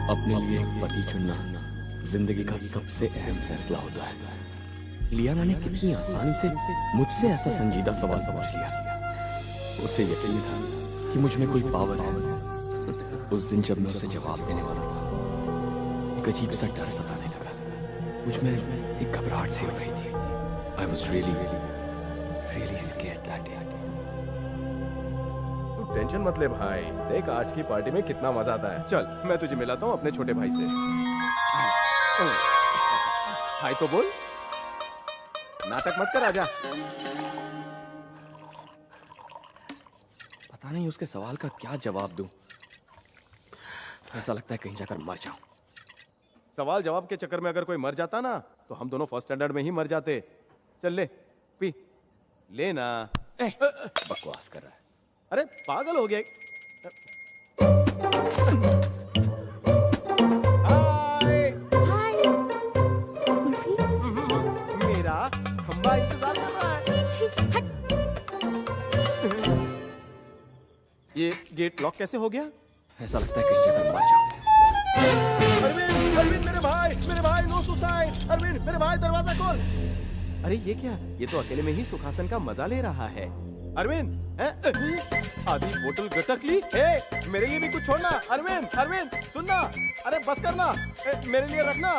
अपने लिए एक पति चुनना जिंदगी का सबसे अहम फैसला होता है। लियाना ने कितनी आसानी से मुझसे ऐसा संजीदा सवाल समझ लिया। उसे यकीन था कि मुझ में कोई पावर है। उस दिन जब मैं उसे जवाब देने वाला था, एक अजीब सा डर सताने लगा। मुझ में एक घबराहट सी हो रही थी। I was really scared that day. तू टेंशन मत ले भाई, देख आज की पार्टी में कितना मजा आता है। चल मैं तुझे मिलाता हूँ अपने छोटे भाई से। हाय तो बोल, नाटक मत कर, आजा। पता नहीं उसके सवाल का क्या जवाब दूं। ऐसा लगता है कहीं जाकर मर जाऊं। सवाल जवाब के चक्कर में अगर कोई मर जाता ना, तो हम दोनों फर्स्ट स्टैंडर्ड में ही मर जाते। चल ले पी लेना। बकवास कर रहा है। अरे पागल हो गया। हाय कुल्फी। मेरा खंबा इंतजार कर रहा है। ये गेट लॉक कैसे हो गया? ऐसा लगता है कहीं जाकर मर जाऊं। अरविंद, अरविंद मेरे भाई नो सुसाइड। अरविंद मेरे भाई दरवाजा खोल। अरे ये क्या, ये तो अकेले में ही सुखासन का मजा ले रहा है। अरविंद, आधी बोतल गटक ली। मेरे लिए भी कुछ छोड़ना। अरविंद, अरविंद सुनना, अरे बस करना, मेरे लिए रखना।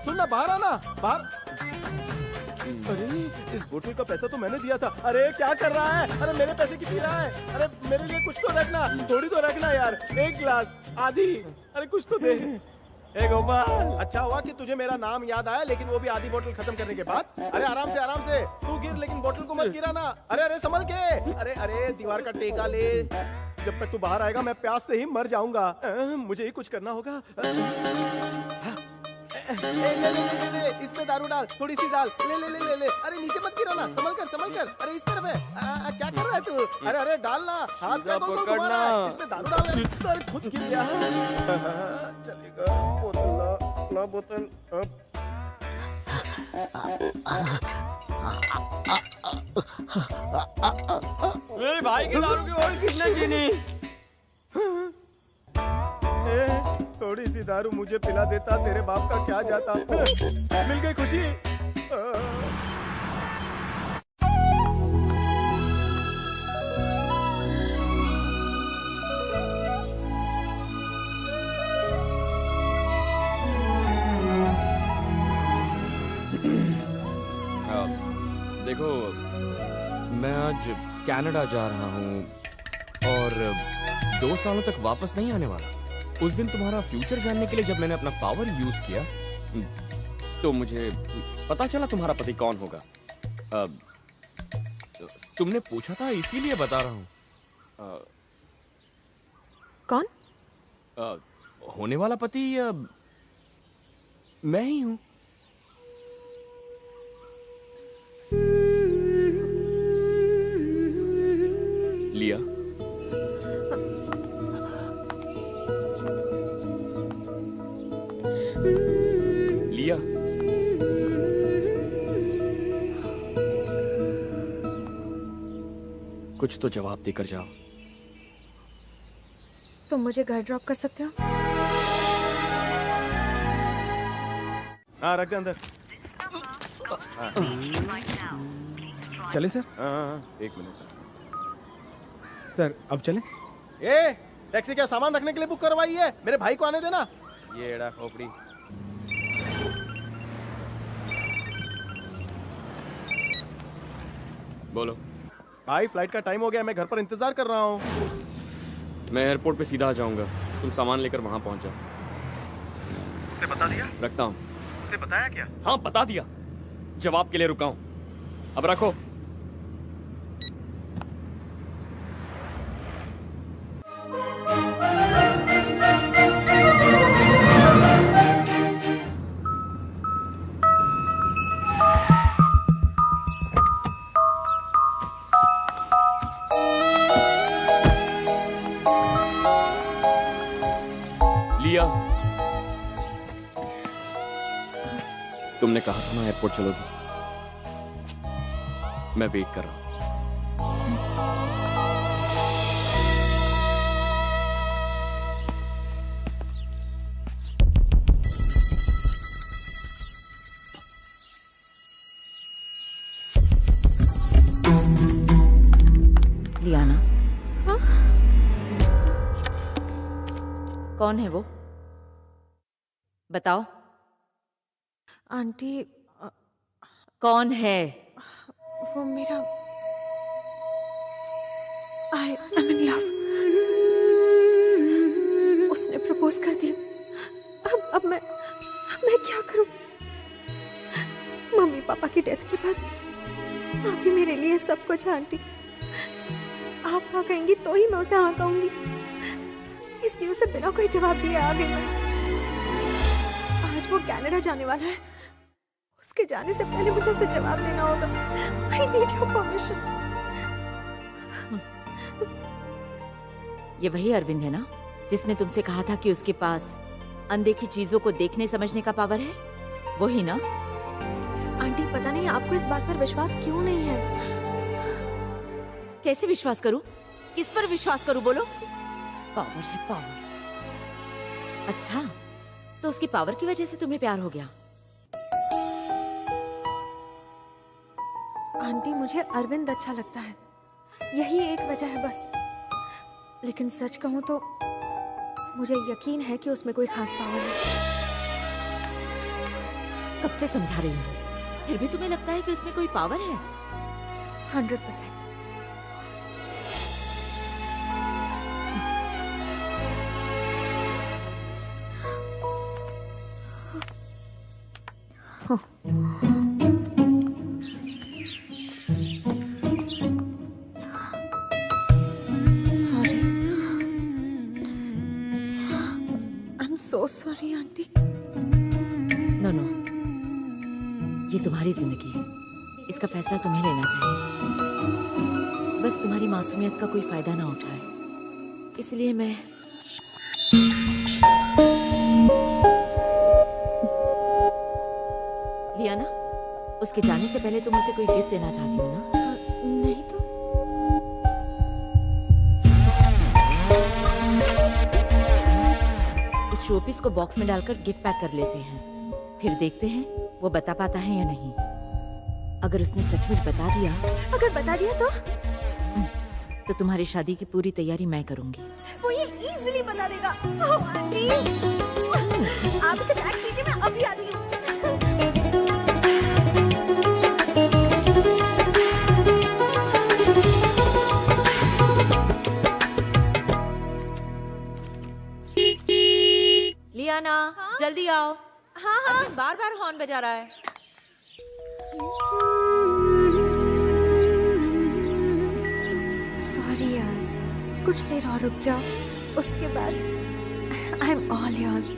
सुनना, बाहर आना, बाहर। अरे इस बोतल का पैसा तो मैंने दिया था। अरे क्या कर रहा है? अरे मेरे पैसे की पी रहा है? अरे मेरे लिए कुछ तो रखना, थोड़ी तो रखना यार। एक गिलास, आधी, अरे कुछ तो दे। ए गोपाल, अच्छा हुआ कि तुझे मेरा नाम याद आया, लेकिन वो भी आधी बोतल खत्म करने के बाद। अरे आराम से, आराम से, तू गिर लेकिन बोतल को मत गिराना। अरे अरे संभल के, अरे अरे दीवार का टेका ले। जब तक तू बाहर आएगा मैं प्यास से ही मर जाऊंगा। मुझे ही कुछ करना होगा। ले ले ले ले ले, इसमें दारू डाल, थोड़ी सी डाल। ले ले ले ले ले, अरे नीचे मत गिराना, संभल कर, संभल कर। अरे इस तरफ है। क्या कर रहा है तू? अरे अरे डालना, हाथ में गोल गोल घुमा रहा है, इसमें दारू डाल। अरे खुद गिर गया। चलेगा, बोतल ला, ला बोतल। अब मेरे भाई की दारू की और किसने पीनी? थोड़ी सी दारू मुझे पिला देता, तेरे बाप का क्या जाता। मिल गई खुशी। देखो, मैं आज कनाडा जा रहा हूँ और 2 सालों तक वापस नहीं आने वाला। उस दिन तुम्हारा फ्यूचर जानने के लिए जब मैंने अपना पावर यूज किया तो मुझे पता चला तुम्हारा पति कौन होगा। तुमने पूछा था इसीलिए बता रहा हूँ। कौन? होने वाला पति मैं ही हूँ। लिया, लिया, कुछ तो जवाब देकर जाओ। तुम मुझे घर ड्रॉप कर सकते हो? हाँ रख दे अंदर। चले सर? हाँ, 1 मिनट सर, अब चले? ए, टैक्सी क्या सामान रखने के लिए बुक करवाई है? मेरे भाई को आने देना। ये एड़ा खोपड़ी। बोलो। भाई फ्लाइट का टाइम हो गया, मैं घर पर इंतजार कर रहा हूँ। मैं एयरपोर्ट पे सीधा आ जाऊंगा, तुम सामान लेकर वहां पहुंच जाओ। उसे बता दिया? रखता हूँ। उसे बताया क्या? हाँ बता दिया, जवाब के लिए रुका हूँ। अब रखो। लिया, तुमने कहा था ना एयरपोर्ट चलोगी, मैं वेट कर रहा हूं। लियाना, कौन है वो? बताओ। आंटी, कौन है? वो मेरा आई एम इन लव। उसने प्रपोज कर दिया। अब मैं क्या करूं? मम्मी पापा की डेथ के बाद आप ही मेरे लिए सब कुछ है आंटी। आप हाँ कहेंगी तो ही मैं उसे हाँ कहूंगी, इसलिए उसे बिना कोई जवाब दिए आ गई मैं। आज वो कनाडा जाने वाला है, उसके जाने से पहले मुझे उसे जवाब देना होगा। I need your permission। ये वही अरविंद है ना जिसने तुमसे कहा था कि उसके पास अनदेखी चीजों को देखने समझने का पावर है? वही ना? आंटी पता नहीं आपको इस बात पर विश्वास क्यों नहीं है। कैसे विश्वास करूं? किस पर विश्वास करूं बोलो? पावर ही पावर। अच्छा, तो उसकी पावर की वजह से तुम्हें प्यार हो गया? आंटी मुझे अरविंद अच्छा लगता है, यही एक वजह है बस। लेकिन सच कहूं तो मुझे यकीन है कि उसमें कोई खास पावर है। कब से समझा रही हूँ, फिर भी तुम्हें लगता है कि उसमें कोई पावर है? 100%। Sorry, I am so sorry aunty. No no, ये तुम्हारी जिंदगी है, इसका फैसला तुम्हें लेना चाहिए। बस तुम्हारी मासूमियत का कोई फायदा ना उठाए, इसलिए मैं लियाना, उसके जाने से पहले तुम उसे कोई गिफ्ट देना चाहती हो ना? नहीं तो इस शोपीस को बॉक्स में डालकर गिफ्ट पैक कर लेते हैं, फिर देखते हैं वो बता पाता है या नहीं। अगर उसने सचमुच बता दिया, अगर बता दिया तो तुम्हारी शादी की पूरी तैयारी मैं करूंगी। वो ये इजीली बता देगा। ओह आंटी, आप इसे पैक कीजिए, मैं अभी आती हूँ। लियाना, जल्दी आओ। हाँ हाँ, बार बार हॉर्न बजा रहा है। सॉरी यार, कुछ देर और रुक जाओ, उसके बाद I am all yours.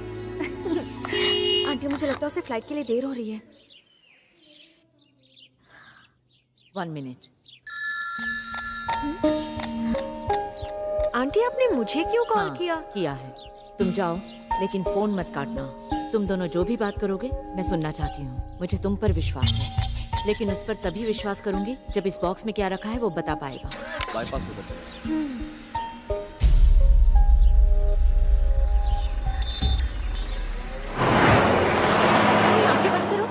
Aunty मुझे लगता है उसे फ्लाइट के लिए देर हो रही है। 1 मिनट। आंटी आपने मुझे क्यों कॉल किया है। तुम जाओ, लेकिन फोन मत काटना। तुम दोनों जो भी बात करोगे मैं सुनना चाहती हूँ। मुझे तुम पर विश्वास है, लेकिन उस पर तभी विश्वास करूंगी जब इस बॉक्स में क्या रखा है वो बता पाएगा। बाईपास होकर चलो। आंखें बंद करो।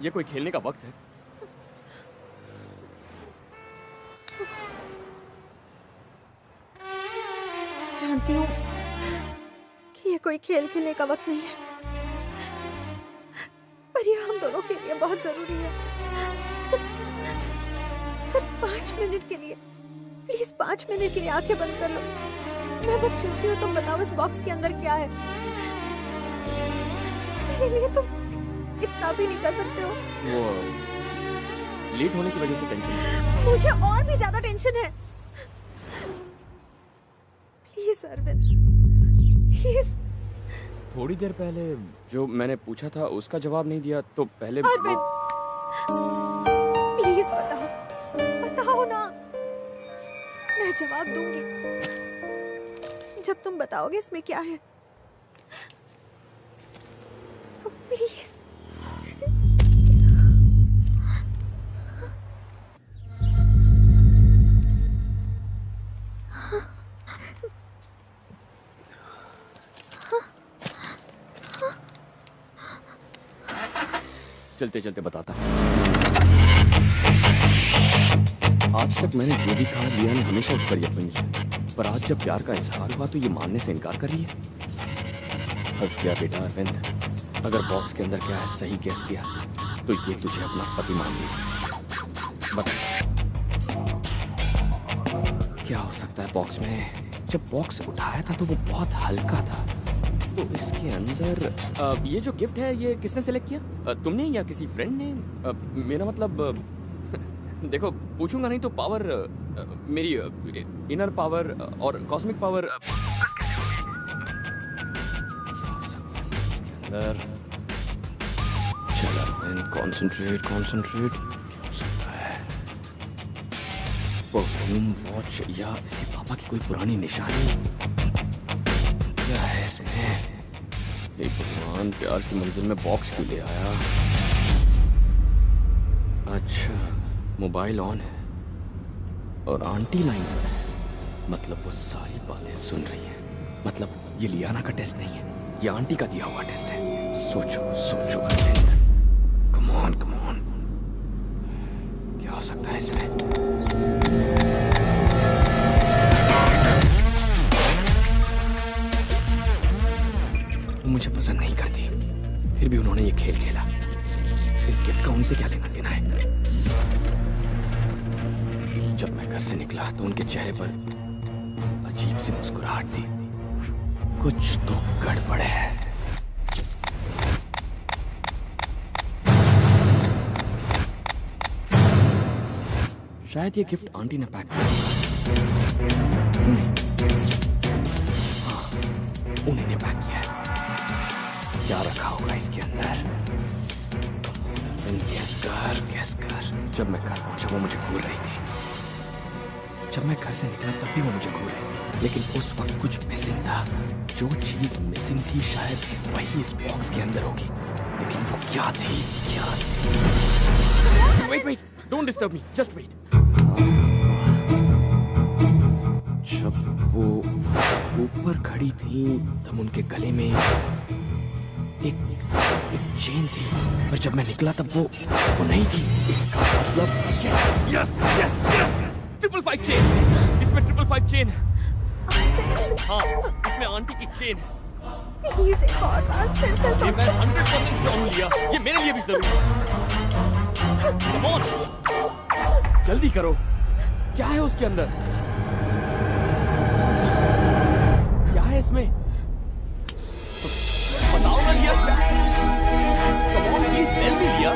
ये कोई खेलने का वक्त है? जानती हूँ कि ये कोई खेल खेलने का वक्त नहीं है, पर ये हम दोनों के लिए बहुत जरूरी है। सिर्फ 5 मिनट के लिए, प्लीज 5 मिनट के लिए आंखें बंद कर लो। मैं बस चाहती हूँ तुम बताओ इस बॉक्स के अंदर क्या है। मेरे लिए तुम इतना भी नहीं कर सकते हो। वो लेट होने की वजह से टेंशन है। मुझे और भी ज्यादा टेंशन है। Please Arvind, please. थोड़ी देर पहले जो मैंने पूछा था उसका जवाब नहीं दिया तो पहले अरविंद, प्लीज बताओ, बताओ ना, मैं जवाब दूंगी जब तुम बताओगे इसमें क्या है। So please. चलते चलते बताता हूँ। आज तक मैंने जो भी कहा लिया ने हमेशा उस पर यकीन किया, पर आज जब प्यार का इजहार हुआ तो ये मानने से इनकार कर रही है। हंस गया बेटा अरविंद, अगर बॉक्स के अंदर क्या है सही गैस किया तो ये तुझे अपना पति मान लिया। बता क्या हो सकता है बॉक्स में? जब बॉक्स उठाया था तो वो बहुत हल्का था, तो इसके अंदर ये जो गिफ्ट है ये किसने सेलेक्ट किया? तुमने या किसी फ्रेंड ने? मेरा मतलब देखो, पूछूंगा नहीं तो पावर, मेरी इनर पावर और कॉस्मिक पावर। चल अरविंद, कंसंट्रेट कंसंट्रेट। क्या हो सकता है? परफ्यूम, वॉच या इसके पापा की कोई पुरानी निशानी? क्या है इसमें? हे भगवान, प्यार की मंजिल में बॉक्स क्यों ले आया? अच्छा, मोबाइल ऑन है और आंटी लाइन पर है, मतलब वो सारी बातें सुन रही है। मतलब ये लियाना का टेस्ट नहीं है, ये आंटी का दिया हुआ टेस्ट है। सोचो सोचो अरविंद, सकता है इसमें? वो मुझे पसंद नहीं करती, फिर भी उन्होंने ये खेल खेला। इस गिफ्ट का उनसे क्या लेना देना है? जब मैं घर से निकला तो उनके चेहरे पर अजीब सी मुस्कुराहट थी। कुछ तो गड़बड़ है। शायद ये गिफ्ट आंटी ने पैक किया। हाँ, उन्हीं ने पैक किया है। क्या रखा होगा इसके अंदर? गैस कर। जब मैं घर पहुंचा वो मुझे घूर रही थी। जब मैं घर से निकला तब भी वो मुझे घूर रही थी, लेकिन उस वक्त कुछ मिसिंग था। जो चीज मिसिंग थी शायद वही इस बॉक्स के अंदर होगी, लेकिन वो क्या थी? Wait, don't disturb me, just wait. जब वो ऊपर खड़ी थी तब उनके गले में एक चेन थी, पर जब मैं निकला तब वो नहीं थी। इसका मतलब यस 555 चेन। इसमें 555 चेन। हाँ, इसमें आंटी की चेन। प्लीज एक और बार फिर से ये मैं 100% श्योर हूँ लिया, ये मेरे लिए भी जरूरी है। कम ऑन, जल्दी करो। क्या है उसके अंदर? क्या है इसमें? बताओ ना लिया। Come on please tell me Lia.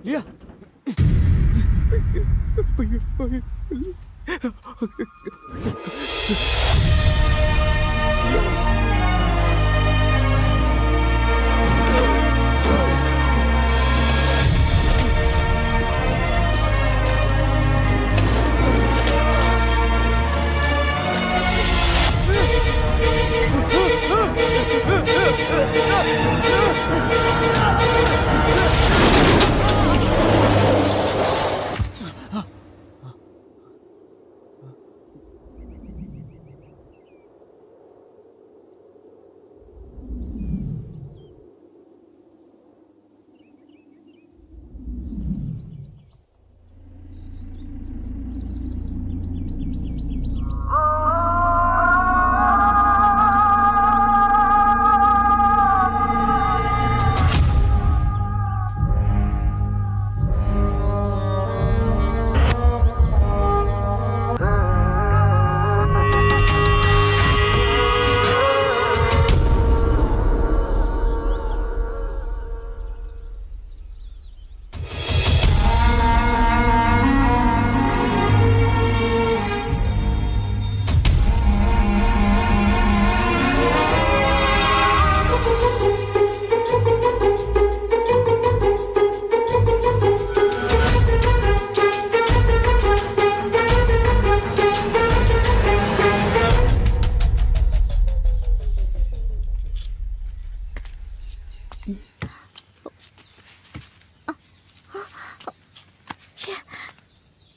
लिया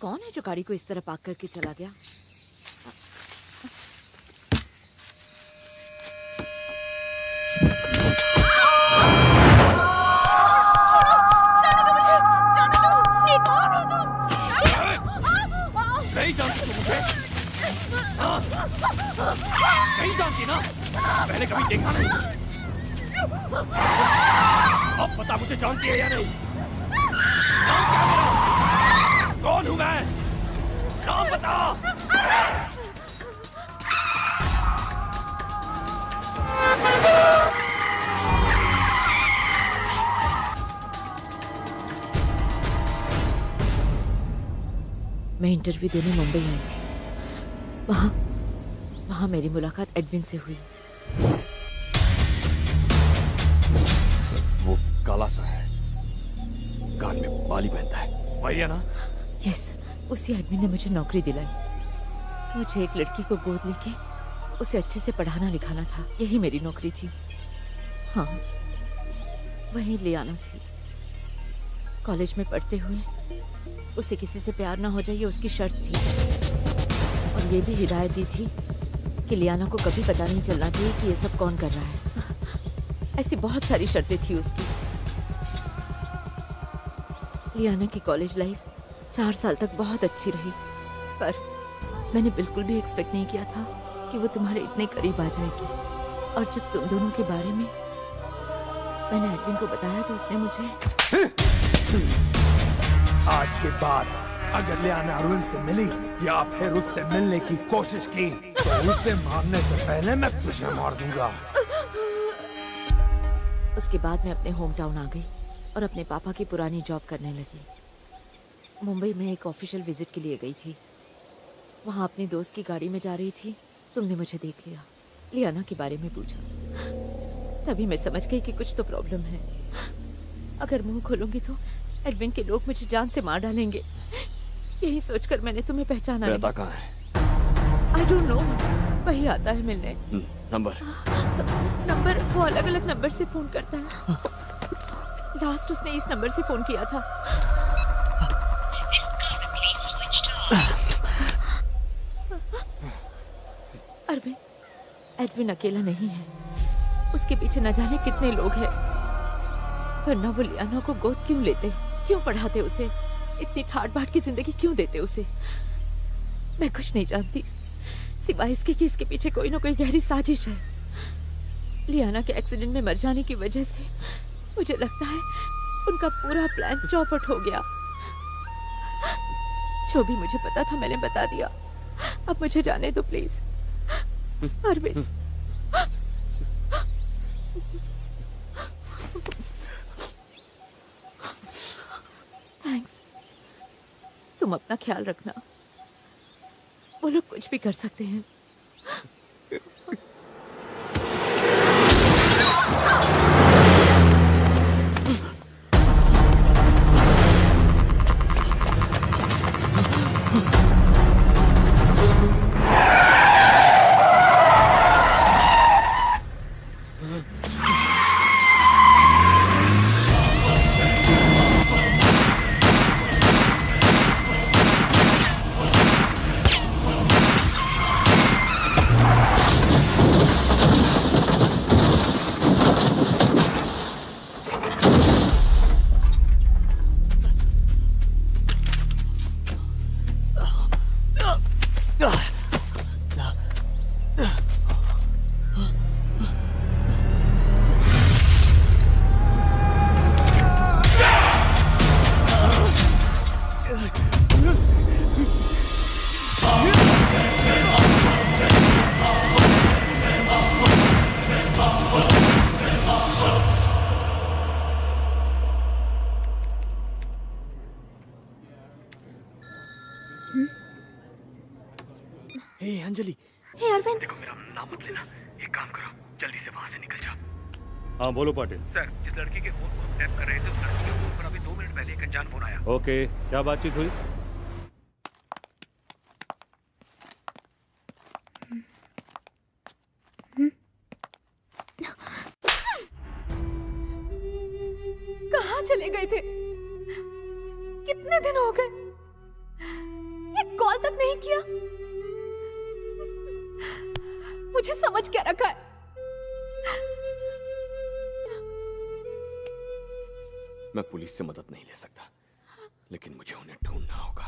कौन है जो गाड़ी को इस तरह पार्क करके चला गया? नहीं जानती तुम मुझे? हाँ? नहीं जानती ना? पहले कभी देखा नहीं। अब पता मुझे जानती है या नहीं? कौन हूं मैं? नाम बता। मैं इंटरव्यू देने मुंबई आई थी। वहाँ मेरी मुलाकात एडविन से हुई। वो काला सा है, कान में बाली पहनता है, वही है ना? यस, उसी एडमिन ने मुझे नौकरी दिलाई। मुझे एक लड़की को गोद लेके उसे अच्छे से पढ़ाना लिखाना था, यही मेरी नौकरी थी। हाँ, वहीं लियाना थी। कॉलेज में पढ़ते हुए उसे किसी से प्यार ना हो जाए ये उसकी शर्त थी, और ये भी हिदायत दी थी कि लियाना को कभी पता नहीं चलना चाहिए कि ये सब कौन कर रहा है। ऐसी बहुत सारी शर्तें थी उसकी। लियाना की कॉलेज लाइफ 4 साल तक बहुत अच्छी रही, पर मैंने बिल्कुल भी एक्सपेक्ट नहीं किया था कि वो तुम्हारे इतने करीब आ जाएगी। और जब तुम दोनों के बारे में मैंने एडविन को बताया तो उसने मुझे आज के बाद अगर लियाना अरविंद से मिली या फिर उससे मिलने की कोशिश की तो उसे मारने से पहले मैं तुझे मार दूंगा। उसके बाद मैं अपने होम टाउन आ गई और अपने पापा की पुरानी जॉब करने लगी। मुंबई में एक ऑफिशियल विजिट के लिए गई थी। वहाँ अपनी दोस्त की गाड़ी में जा रही थी, तुमने मुझे देख लिया, लियाना के बारे में पूछा। तभी मैं समझ गई कि कुछ तो प्रॉब्लम है। अगर मुंह खोलूंगी तो एडविन के लोग मुझे जान से मार डालेंगे। यही सोचकर मैंने तुम्हें पहचाना। रहता कहाँ है? आई डोंट नो, वही आता है मिलने। नंबर वो अलग अलग नंबर से फोन करता है। लास्ट उसने इस नंबर से फोन किया था। अरविंद, एडविन अकेला नहीं है, उसके पीछे न जाने कितने लोग हैं। वरना वो लियाना को गोद क्यों लेते, क्यों पढ़ाते उसे, इतनी ठाट बाट की जिंदगी क्यों देते उसे? मैं कुछ नहीं जानती, सिवाय इसके कि इसके पीछे कोई ना कोई गहरी साजिश है। लियाना के एक्सीडेंट में मर जाने की वजह से मुझे लगता है उनका पूरा प्लान चौपट हो गया। जो भी मुझे पता था मैंने बता दिया। अब मुझे जाने दो प्लीज। अरविंद, थैंक्स। तुम अपना ख्याल रखना। वो लोग कुछ भी कर सकते हैं। हे अंजलि, हे अरविंद, देखो मेरा नाम मत लेना। एक काम करो, जल्दी से वहां से निकल जाओ। हाँ बोलो पाटिल। सर, जिस लड़की के फोन को हम टैप कर रहे थे उस लड़की के फोन पर अभी 2 मिनट पहले एक अनजान फोन आया। ओके, क्या बातचीत हुई? कहाँ चले गए थे? कितने दिन हो गए, एक कॉल तक नहीं किया। मुझे समझ क्या रखा है? मैं पुलिस से मदद नहीं ले सकता, लेकिन मुझे उन्हें ढूंढना होगा।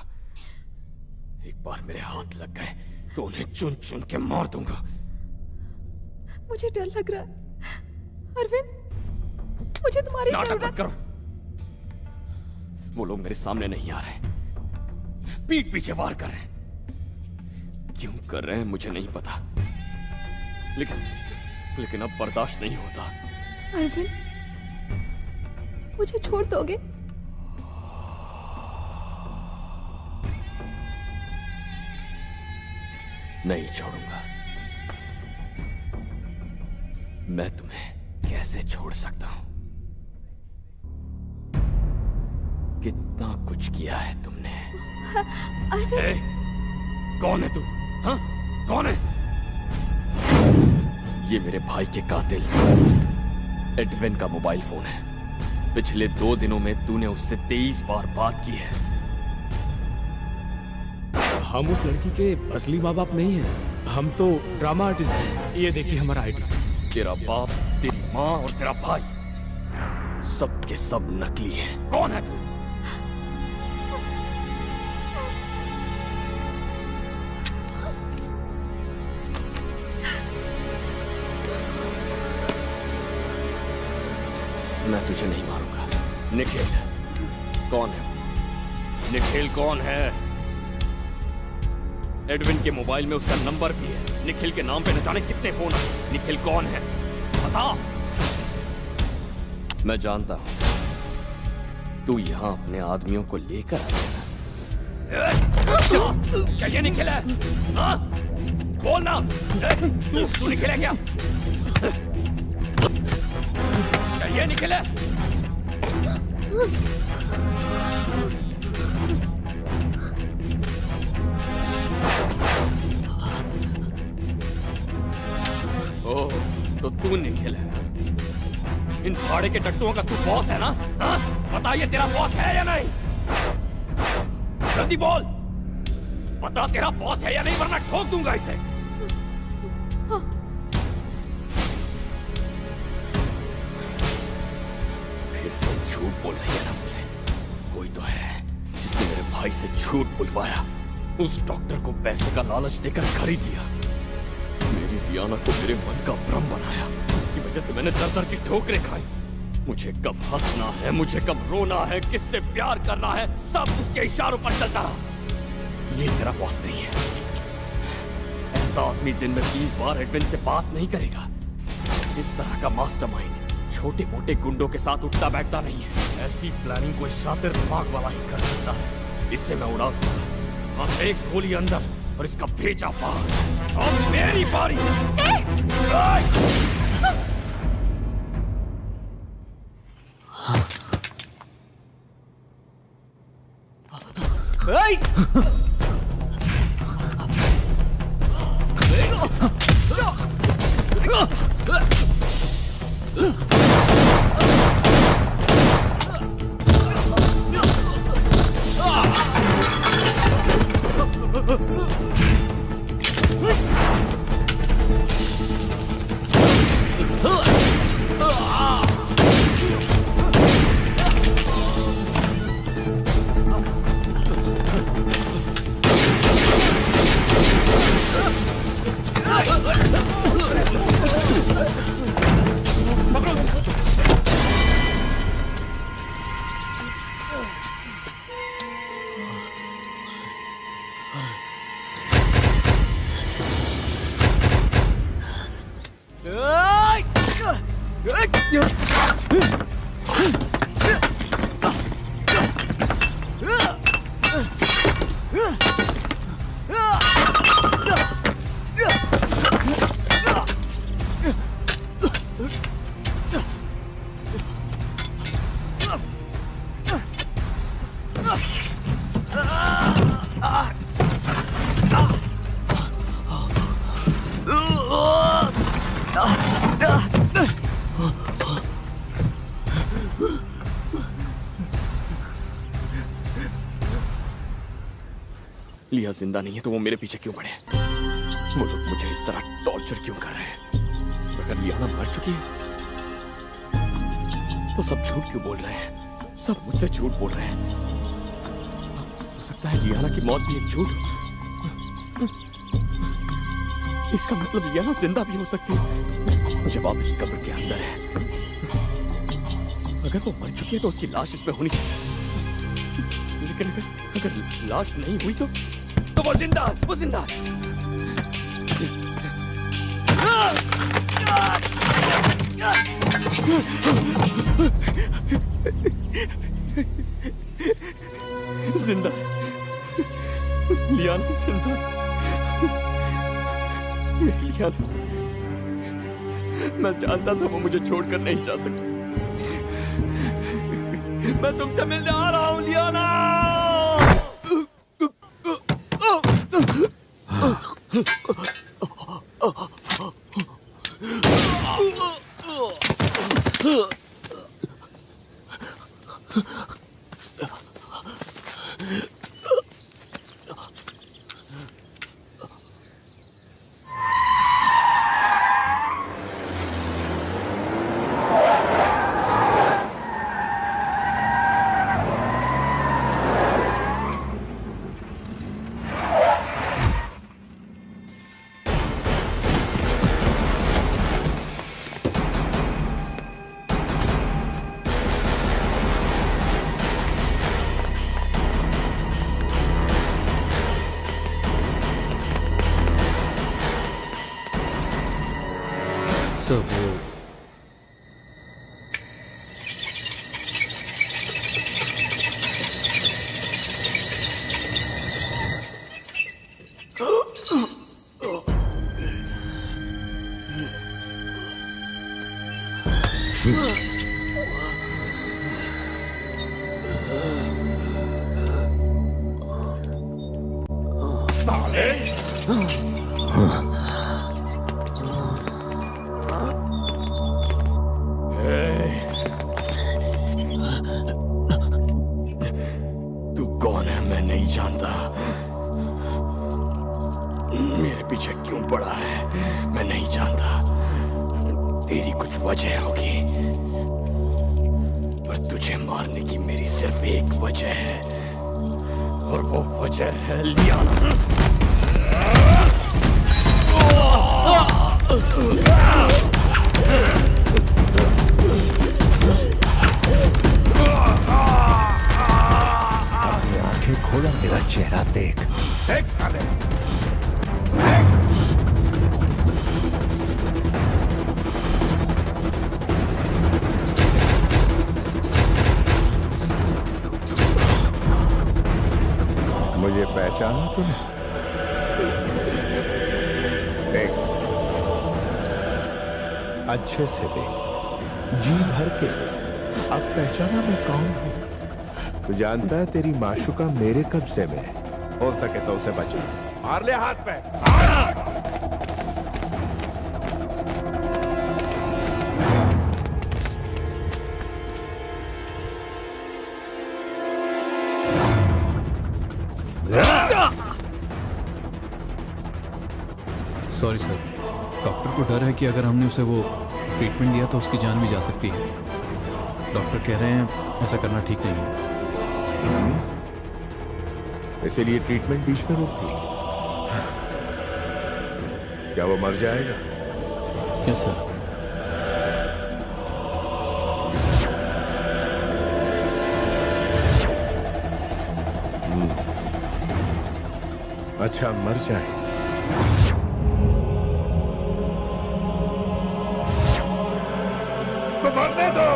एक बार मेरे हाथ लग गए तो उन्हें चुन चुन के मार दूंगा। मुझे डर लग रहा है अरविंद, मुझे तुम्हारी नाटक जरूरत। मत करो। वो लोग मेरे सामने नहीं आ रहे, पीठ पीछे वार कर रहे हैं। क्यों कर रहे हैं मुझे नहीं पता, लेकिन अब बर्दाश्त नहीं होता। अरविंद, मुझे छोड़ दोगे? नहीं छोड़ूंगा। मैं तुम्हें कैसे छोड़ सकता हूं? कितना कुछ किया है तुमने। अरविंद, कौन है तू? हाँ, कौन है? ये मेरे भाई के कातिल एडविन का मोबाइल फोन है। पिछले 2 दिनों में तूने उससे 23 बार बात की है। हम उस लड़की के असली माँ बाप नहीं हैं। हम तो ड्रामा आर्टिस्ट हैं। ये देखिए हमारा आईडी। तेरा बाप, तेरी माँ और तेरा भाई सब के सब नकली हैं। कौन है तू? मैं तुझे नहीं मारूंगा। निखिल कौन है? निखिल कौन है? एडविन के मोबाइल में उसका नंबर भी है। निखिल के नाम पे न जाने कितने फोन आए। निखिल कौन है बता। मैं जानता हूं तू यहां अपने आदमियों को लेकर आया ना। क्या ये निखिल है? हाँ? बोल ना। तू निखिल है क्या? क्या ये निखिल है? ओह, तो तू निखिल है? इन भाड़े के टट्टुओं का तू बॉस है ना? हाँ? बता ये तेरा बॉस है या नहीं? जल्दी बोल, बता तेरा बॉस है या नहीं, वरना ठोक दूंगा इसे। हाँ। फिर से झूठ बोल रही है ना मुझसे। कोई तो है जिसने मेरे भाई से झूठ बुलवाया। उस डॉक्टर को पैसे का लालच देकर खरीद लिया। मेरी रियाना को मेरे मन का भ्रम बनाया। उसकी वजह से मैंने दर दर की ठोकरें खाई। मुझे कब हंसना है, मुझे कब रोना है, किससे प्यार करना है, सब उसके इशारों पर चलता रहा। ये तेरा बॉस नहीं है। ऐसा आदमी दिन में 20 बार एडविन से बात नहीं करेगा। इस तरह का मास्टरमाइंड छोटे मोटे गुंडों के साथ उठता बैठता नहीं है। ऐसी प्लानिंग कोई शातिर दिमाग वाला ही कर सकता है। इससे मैं उड़ा दूंगा। बस एक गोली अंदर और इसका भेजा बाहर। अब मेरी बारी। लिया जिंदा नहीं है तो वो मेरे पीछे क्यों पड़े? वो लोग मुझे इस तरह टॉर्चर क्यों कर रहे हैं? अगर लियाना मर चुकी है तो सब झूठ क्यों बोल रहे हैं? सब मुझसे झूठ बोल रहे हैं। हो सकता है लियाना की मौत भी एक झूठ। इसका मतलब लियाना जिंदा भी हो सकती है। मुझे वापस कब्र के अंदर है। अगर वो मर चुकी है तो उसकी लाश इसमें होनी चाहिए। लेकिन अगर लाश नहीं हुई तो वो जिंदा जिंदा लियाना जिंदा। लियाना, मैं जानता था वो मुझे छोड़कर नहीं जा सकती। मैं तुमसे मिलने आ रहा हूं लियाना। सर वो तू कौन है मैं नहीं जानता। मेरे पीछे क्यों पड़ा है मैं नहीं जानता। तेरी कुछ वजह होगी, पर तुझे मारने की मेरी सिर्फ एक वजह है, और वो वजह है लियाना। अपनी आंखें खोला, मेरा चेहरा देख। देख साले, मुझे पहचाना तूने? देख, अच्छे से देख, जी भर के। अब पहचाना मैं कौन हूं? तू जानता है तेरी माशूका मेरे कब्जे में है। हो सके तो उसे बचा। मार ले हाथ पे। सॉरी सर, डॉक्टर को डर है कि अगर हमने उसे वो ट्रीटमेंट दिया तो उसकी जान भी जा सकती है। डॉक्टर कह रहे हैं ऐसा करना ठीक नहीं है। इसीलिए ट्रीटमेंट बीच में रोक दी। क्या वो मर जाएगा? Yes sir. अच्छा, मर जाए। तो मरने दो।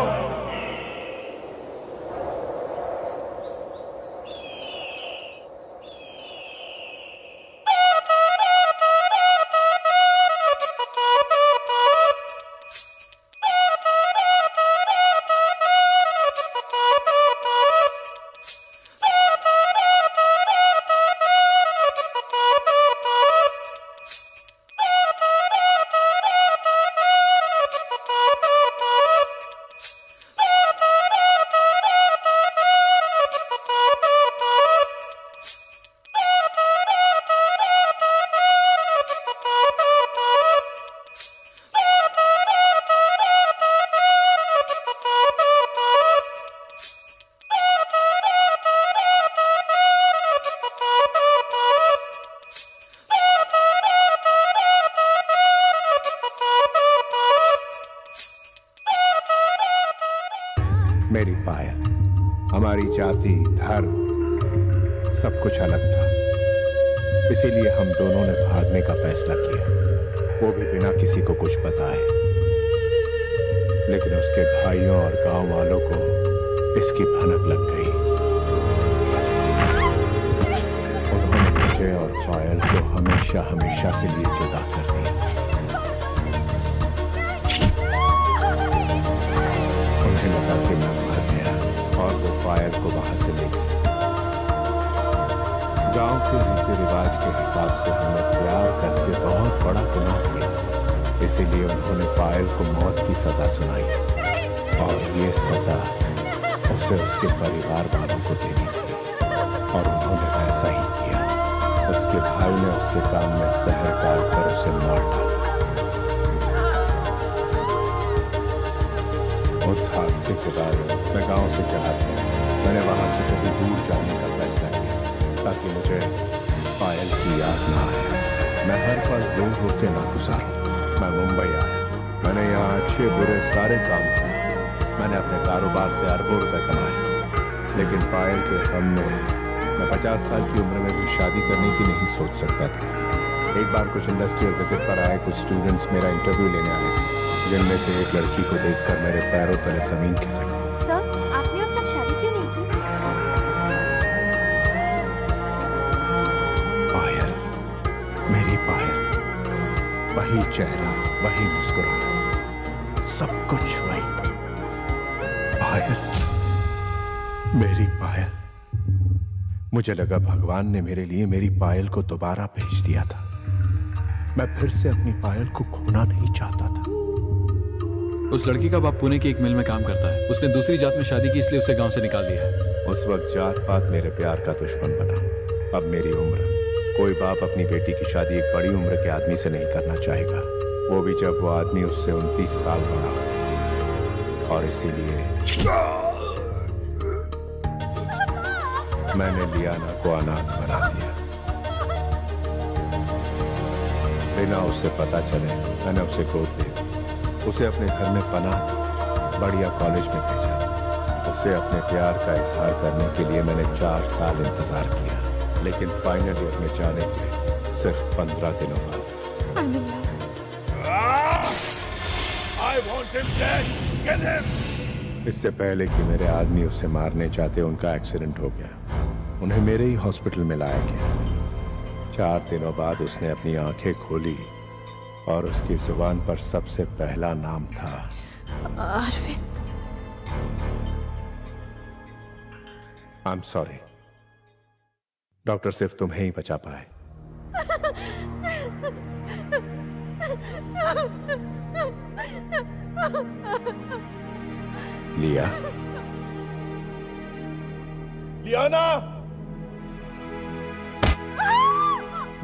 मेरी पायल, हमारी जाति, धर्म, सब कुछ अलग था। इसीलिए हम दोनों ने भागने का फैसला किया, वो भी बिना किसी को कुछ बताए। लेकिन उसके भाइयों और गांव वालों को इसकी भनक लग गई। उन्होंने मुझे और पायल को हमेशा हमेशा के लिए जुदा कर दिया। उन्हें लगा कि मैं मर गया और वो पायल को वहां से ले गए। गांव के रीति रिवाज के हिसाब से हमने प्यार करके बहुत बड़ा गुनाह किया था, इसीलिए उन्होंने पायल को मौत की सजा सुनाई और ये सजा उसे उसके परिवार वालों को देनी थी और उन्होंने वैसा ही किया। उसके भाई ने उसके कान में जहर डालकर उसे मार डाला। उस हादसे के बाद मैं गांव से चला गया। मैंने वहां से कहीं दूर जाने का फैसला किया ताकि मुझे पायल की याद ना आए। मैं हर पल दूर होके ना गुजारूं। मैं मुंबई आया। मैंने यहाँ अच्छे बुरे सारे काम किए। मैंने अपने कारोबार से अरबों रुपए कमाए, लेकिन पायल के गम में मैं 50 साल की उम्र में भी शादी करने की नहीं सोच सकता था। एक बार कुछ इंडस्ट्रियल विजिट पर आए कुछ स्टूडेंट्स मेरा इंटरव्यू लेने आए थे, जिनमें से एक लड़की को देखकर मेरे पैरों तले जमीन खिसक गई। सर, आपने अब तक शादी क्यों नहीं की? पायल, मेरी पायल, वही चेहरा, वही मुस्कुराहट, सब कुछ वही। पायल, मेरी पायल। मुझे लगा भगवान ने मेरे लिए मेरी पायल को दोबारा भेज दिया था। मैं फिर से अपनी पायल को खोना नहीं चाहता था। उस लड़की का बाप पुणे की एक मिल में काम करता है। उसने दूसरी जात में शादी की, इसलिए उसे गांव से निकाल दिया है। उस वक्त जात पात मेरे प्यार का दुश्मन बना। अब मेरी उम्र, कोई बाप अपनी बेटी की शादी एक बड़ी उम्र के आदमी से नहीं करना चाहेगा, वो भी जब वो आदमी उससे 29 साल बड़ा हो। और इसीलिए मैंने लियाना को अनाथ बना दिया। बिना उसे पता चले मैंने उसे गोद ले ली, उसे अपने घर में पनाह दी, बढ़िया कॉलेज में भेजा। उसे अपने प्यार का इजहार करने के लिए मैंने 4 साल इंतजार किया, लेकिन फाइनल ईयर में जाने के सिर्फ 15 दिनों बाद I want him dead. Get him. इससे पहले कि मेरे आदमी उसे मारने चाहते, उनका एक्सीडेंट हो गया। उन्हें मेरे ही हॉस्पिटल में लाया गया। 4 दिनों बाद उसने अपनी आंखें खोली और उसकी जुबान पर सबसे पहला नाम था Arvind. I am sorry, doctor सिर्फ तुम्हें ही बचा पाए। लियाना,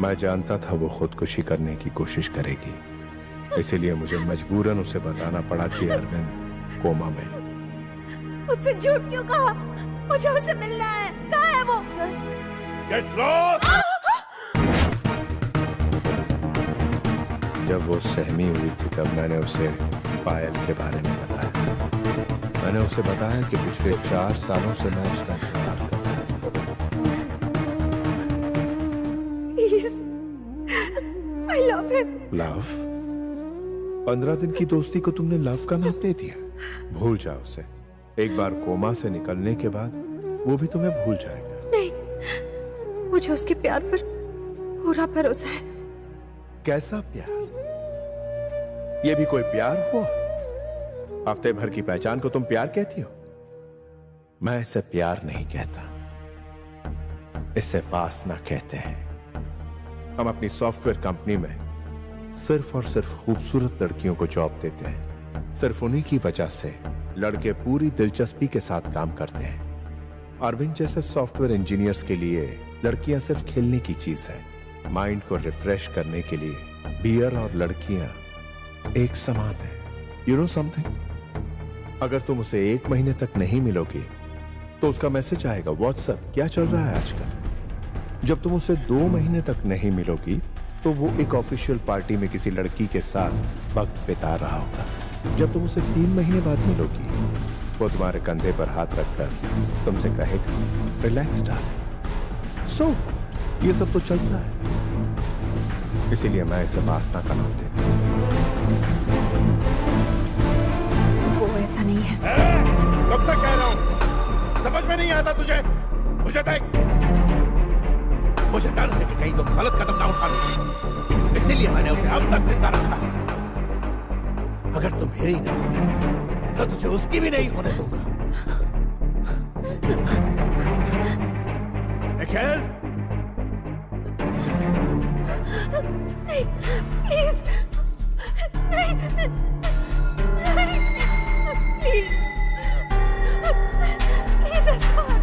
मैं जानता था वो खुदकुशी करने की कोशिश करेगी, इसीलिए मुझे मजबूरन उसे बताना पड़ा कि अरविंद कोमा में। मुझसे झूठ क्यों कहा? मुझे उसे मिलना है। कहाँ है वो? Get lost. जब वो सहमी हुई थी तब मैंने उसे पायल के बारे में बताया। मैंने उसे बताया कि पिछले 4 सालों से मैं उसका इंतजार कर रहा था। Please, I love him. Love? 15 दिन की दोस्ती को तुमने लव का नाम दे दिया? भूल जाओ उसे। एक बार कोमा से निकलने के बाद वो भी तुम्हें भूल जाएगा। नहीं, मुझे उसके प्यार पर पूरा भरोसा है। कैसा प्यार? ये भी कोई प्यार हुआ? हफ्ते भर की पहचान को तुम प्यार कहती हो? मैं इसे प्यार नहीं कहता, इसे वासना कहते हैं। हम अपनी सॉफ्टवेयर कंपनी में सिर्फ और सिर्फ खूबसूरत लड़कियों को जॉब देते हैं। सिर्फ उन्हीं की वजह से लड़के पूरी दिलचस्पी के साथ काम करते हैं। अरविंद जैसे सॉफ्टवेयर इंजीनियर्स के लिए लड़कियां सिर्फ खेलने की चीज है। माइंड को रिफ्रेश करने के लिए बियर और लड़कियां एक समान है। You know something? अगर तुम उसे 1 महीने तक नहीं मिलोगी तो उसका मैसेज आएगा, व्हाट्सएप क्या चल रहा है आजकल। जब तुम उसे 2 महीने तक नहीं मिलोगी तो वो एक ऑफिशियल पार्टी में किसी लड़की के साथ वक्त बिता रहा होगा। जब तुम उसे 3 महीने बाद मिलोगी वो तुम्हारे कंधे पर हाथ रखकर तुमसे कहेगा रिलैक्स डार्लिंग, सो ये सब तो चलता है, इसीलिए मैं इसे वासना का नाम देता हूं। वो ऐसा नहीं है। कब से कह रहा हूं, समझ में नहीं आता तुझे? मुझे देख, मुझे डर है कि कहीं तुम गलत कदम ना उठा लो, इसीलिए मैंने उसे अब तक जिंदा रखा। अगर तुम मेरी नहीं हो तो तुझे उसकी भी नहीं होने दूंगा। निखिल, नहीं, प्लीज, नहीं, नहीं, प्लीज, प्लीज ऐसा मत,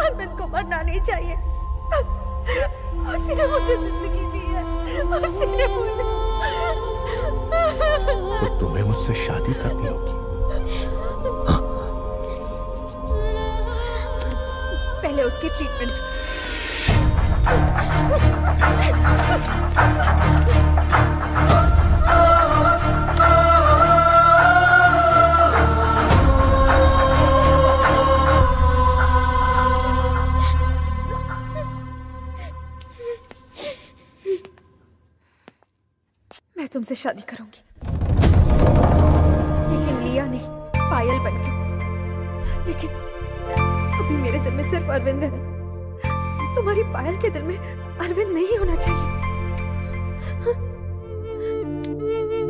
अरविंद को मरना नहीं चाहिए। उसी ने मुझे जिंदगी दी है, उसी ने मुझे। तो तुम्हें मुझसे शादी करनी होगी। पहले उसकी ट्रीटमेंट। मैं तुमसे शादी करूंगी, लेकिन लिया नहीं, पायल बनके। लेकिन अभी मेरे दिल में सिर्फ अरविंद है। तुम्हारी पायल के दिल में अरविंद नहीं होना चाहिए। हाँ?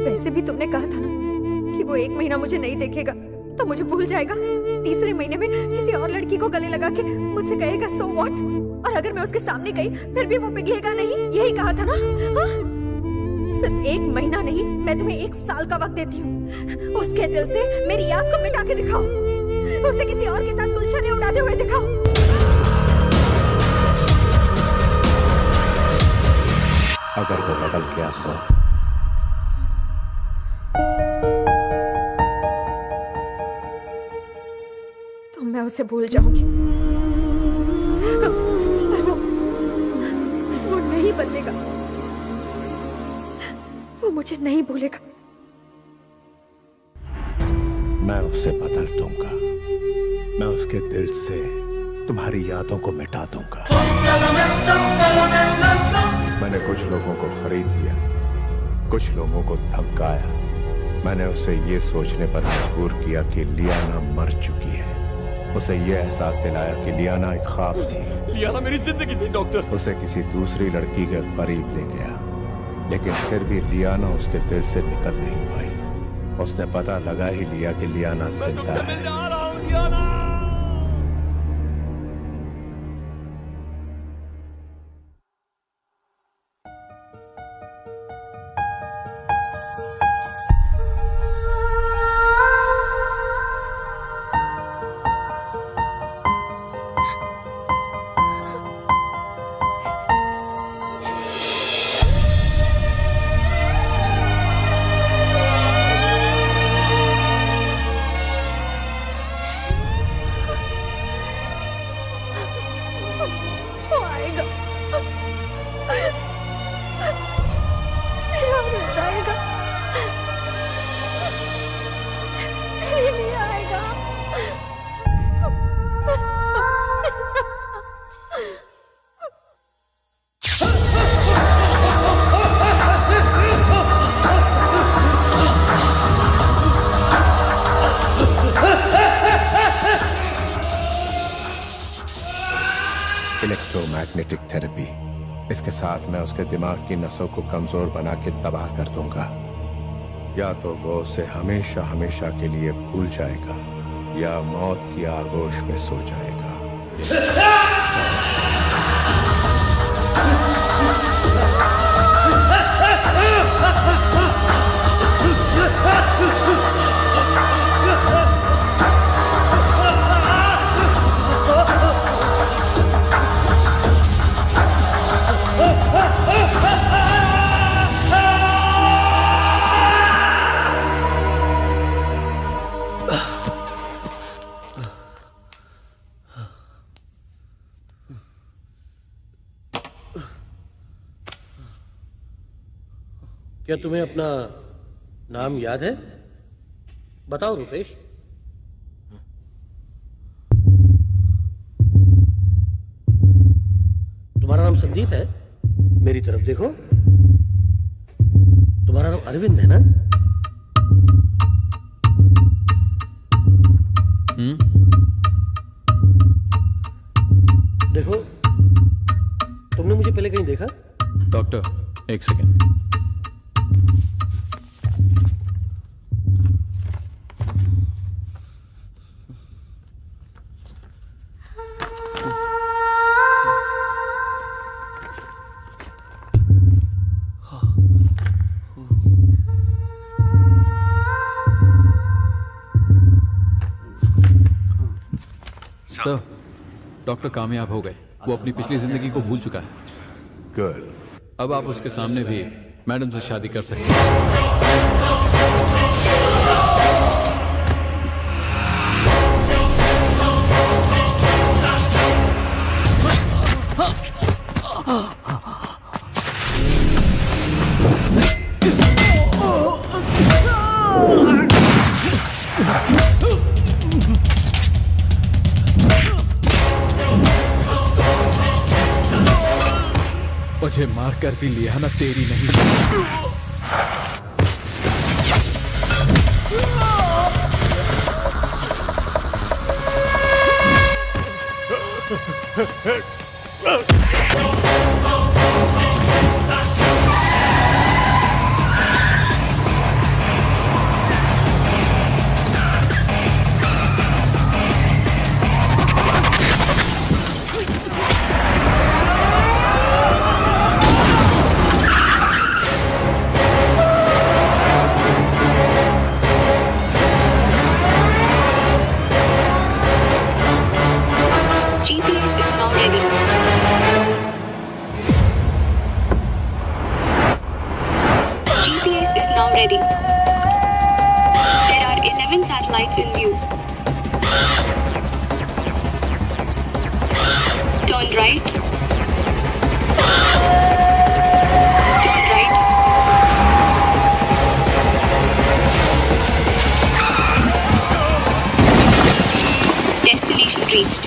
वैसे भी तुमने कहा था ना कि वो 1 महीना मुझे नहीं देखेगा तो मुझे भूल जाएगा। तीसरे महीने में किसी और लड़की को गले लगा के मुझसे कहेगा सो व्हाट, और अगर मैं उसके सामने गई फिर भी वो पिघलेगा नहीं, यही कहा था ना। हाँ? सिर्फ 1 महीना नहीं, मैं तुम्हें 1 साल का वक्त देती हूँ। उसके दिल से मेरी याद को मिटा के दिखाओ, उसे किसी और के साथ गुलशने उड़ाते हुए दिखाओ। अगर वो बदल गया तो मैं उसे भूल जाऊंगी, पर वो नहीं बदलेगा, वो मुझे नहीं भूलेगा। मैं उसे बदल दूंगा, मैं उसके दिल से तुम्हारी यादों को मिटा दूंगा। मैंने कुछ लोगों को खरीद लिया, कुछ लोगों को धमकाया। मैंने उसे ये सोचने पर मजबूर किया कि लियाना मर चुकी है। उसे ये एहसास दिलाया कि लियाना एक ख्वाब थी। लियाना मेरी जिंदगी थी डॉक्टर। उसे किसी दूसरी लड़की के करीब ले गया, लेकिन फिर भी लियाना उसके दिल से निकल नहीं पाई। उसने पता लगा ही लिया कि लियाना जिंदा है। इलेक्ट्रोमैग्नेटिक थेरेपी, इसके साथ मैं उसके दिमाग की नसों को कमजोर बना के तबाह कर दूंगा। या तो वो उसे हमेशा हमेशा के लिए भूल जाएगा या मौत की आगोश में सो जाएगा। क्या तुम्हें अपना नाम याद है? बताओ रुपेश। तुम्हारा नाम संदीप है? मेरी तरफ देखो। तुम्हारा नाम अरविंद है ना? देखो, तुमने मुझे पहले कहीं देखा? डॉक्टर एक सेकेंड। सर, डॉक्टर कामयाब हो गए। वो अपनी पिछली जिंदगी को भूल चुका है। गुड। अब आप उसके सामने भी मैडम से शादी कर सकते हैं। मुझे मार कर भी लिया ना, तेरी नहीं। GPS is now ready. GPS is now ready. There are 11 satellites in view. Turn right. Turn right. Destination reached.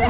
तुम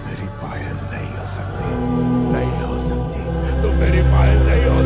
मेरी पायल नहीं हो सकती, नहीं हो सकती, तुम मेरी पायल नहीं हो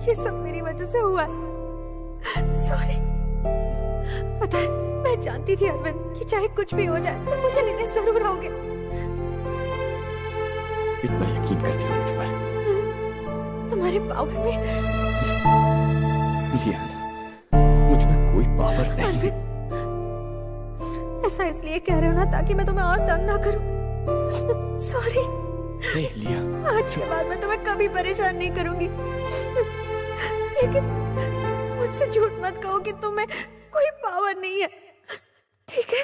ये सब मेरी वजह से हुआ। सॉरी। पता है, मैं जानती थी अरविंद कि चाहे कुछ भी हो जाए तुम मुझे लेने जरूर आओगे। इतना यकीन करती हो मुझ पर? तुम्हारे पावर में लियाना, मुझ में कोई पावर नहीं। अरविंद, ऐसा इसलिए कह रहे हो ना ताकि मैं तुम्हें और तंग ना करूं। सॉरी। नहीं लिया, आज के बाद मैं तुम्हें कभी परेशान नहीं करूंगी। लेकिन मुझसे झूठ मत कहो कि तुम्हें कोई पावर नहीं है, ठीक है?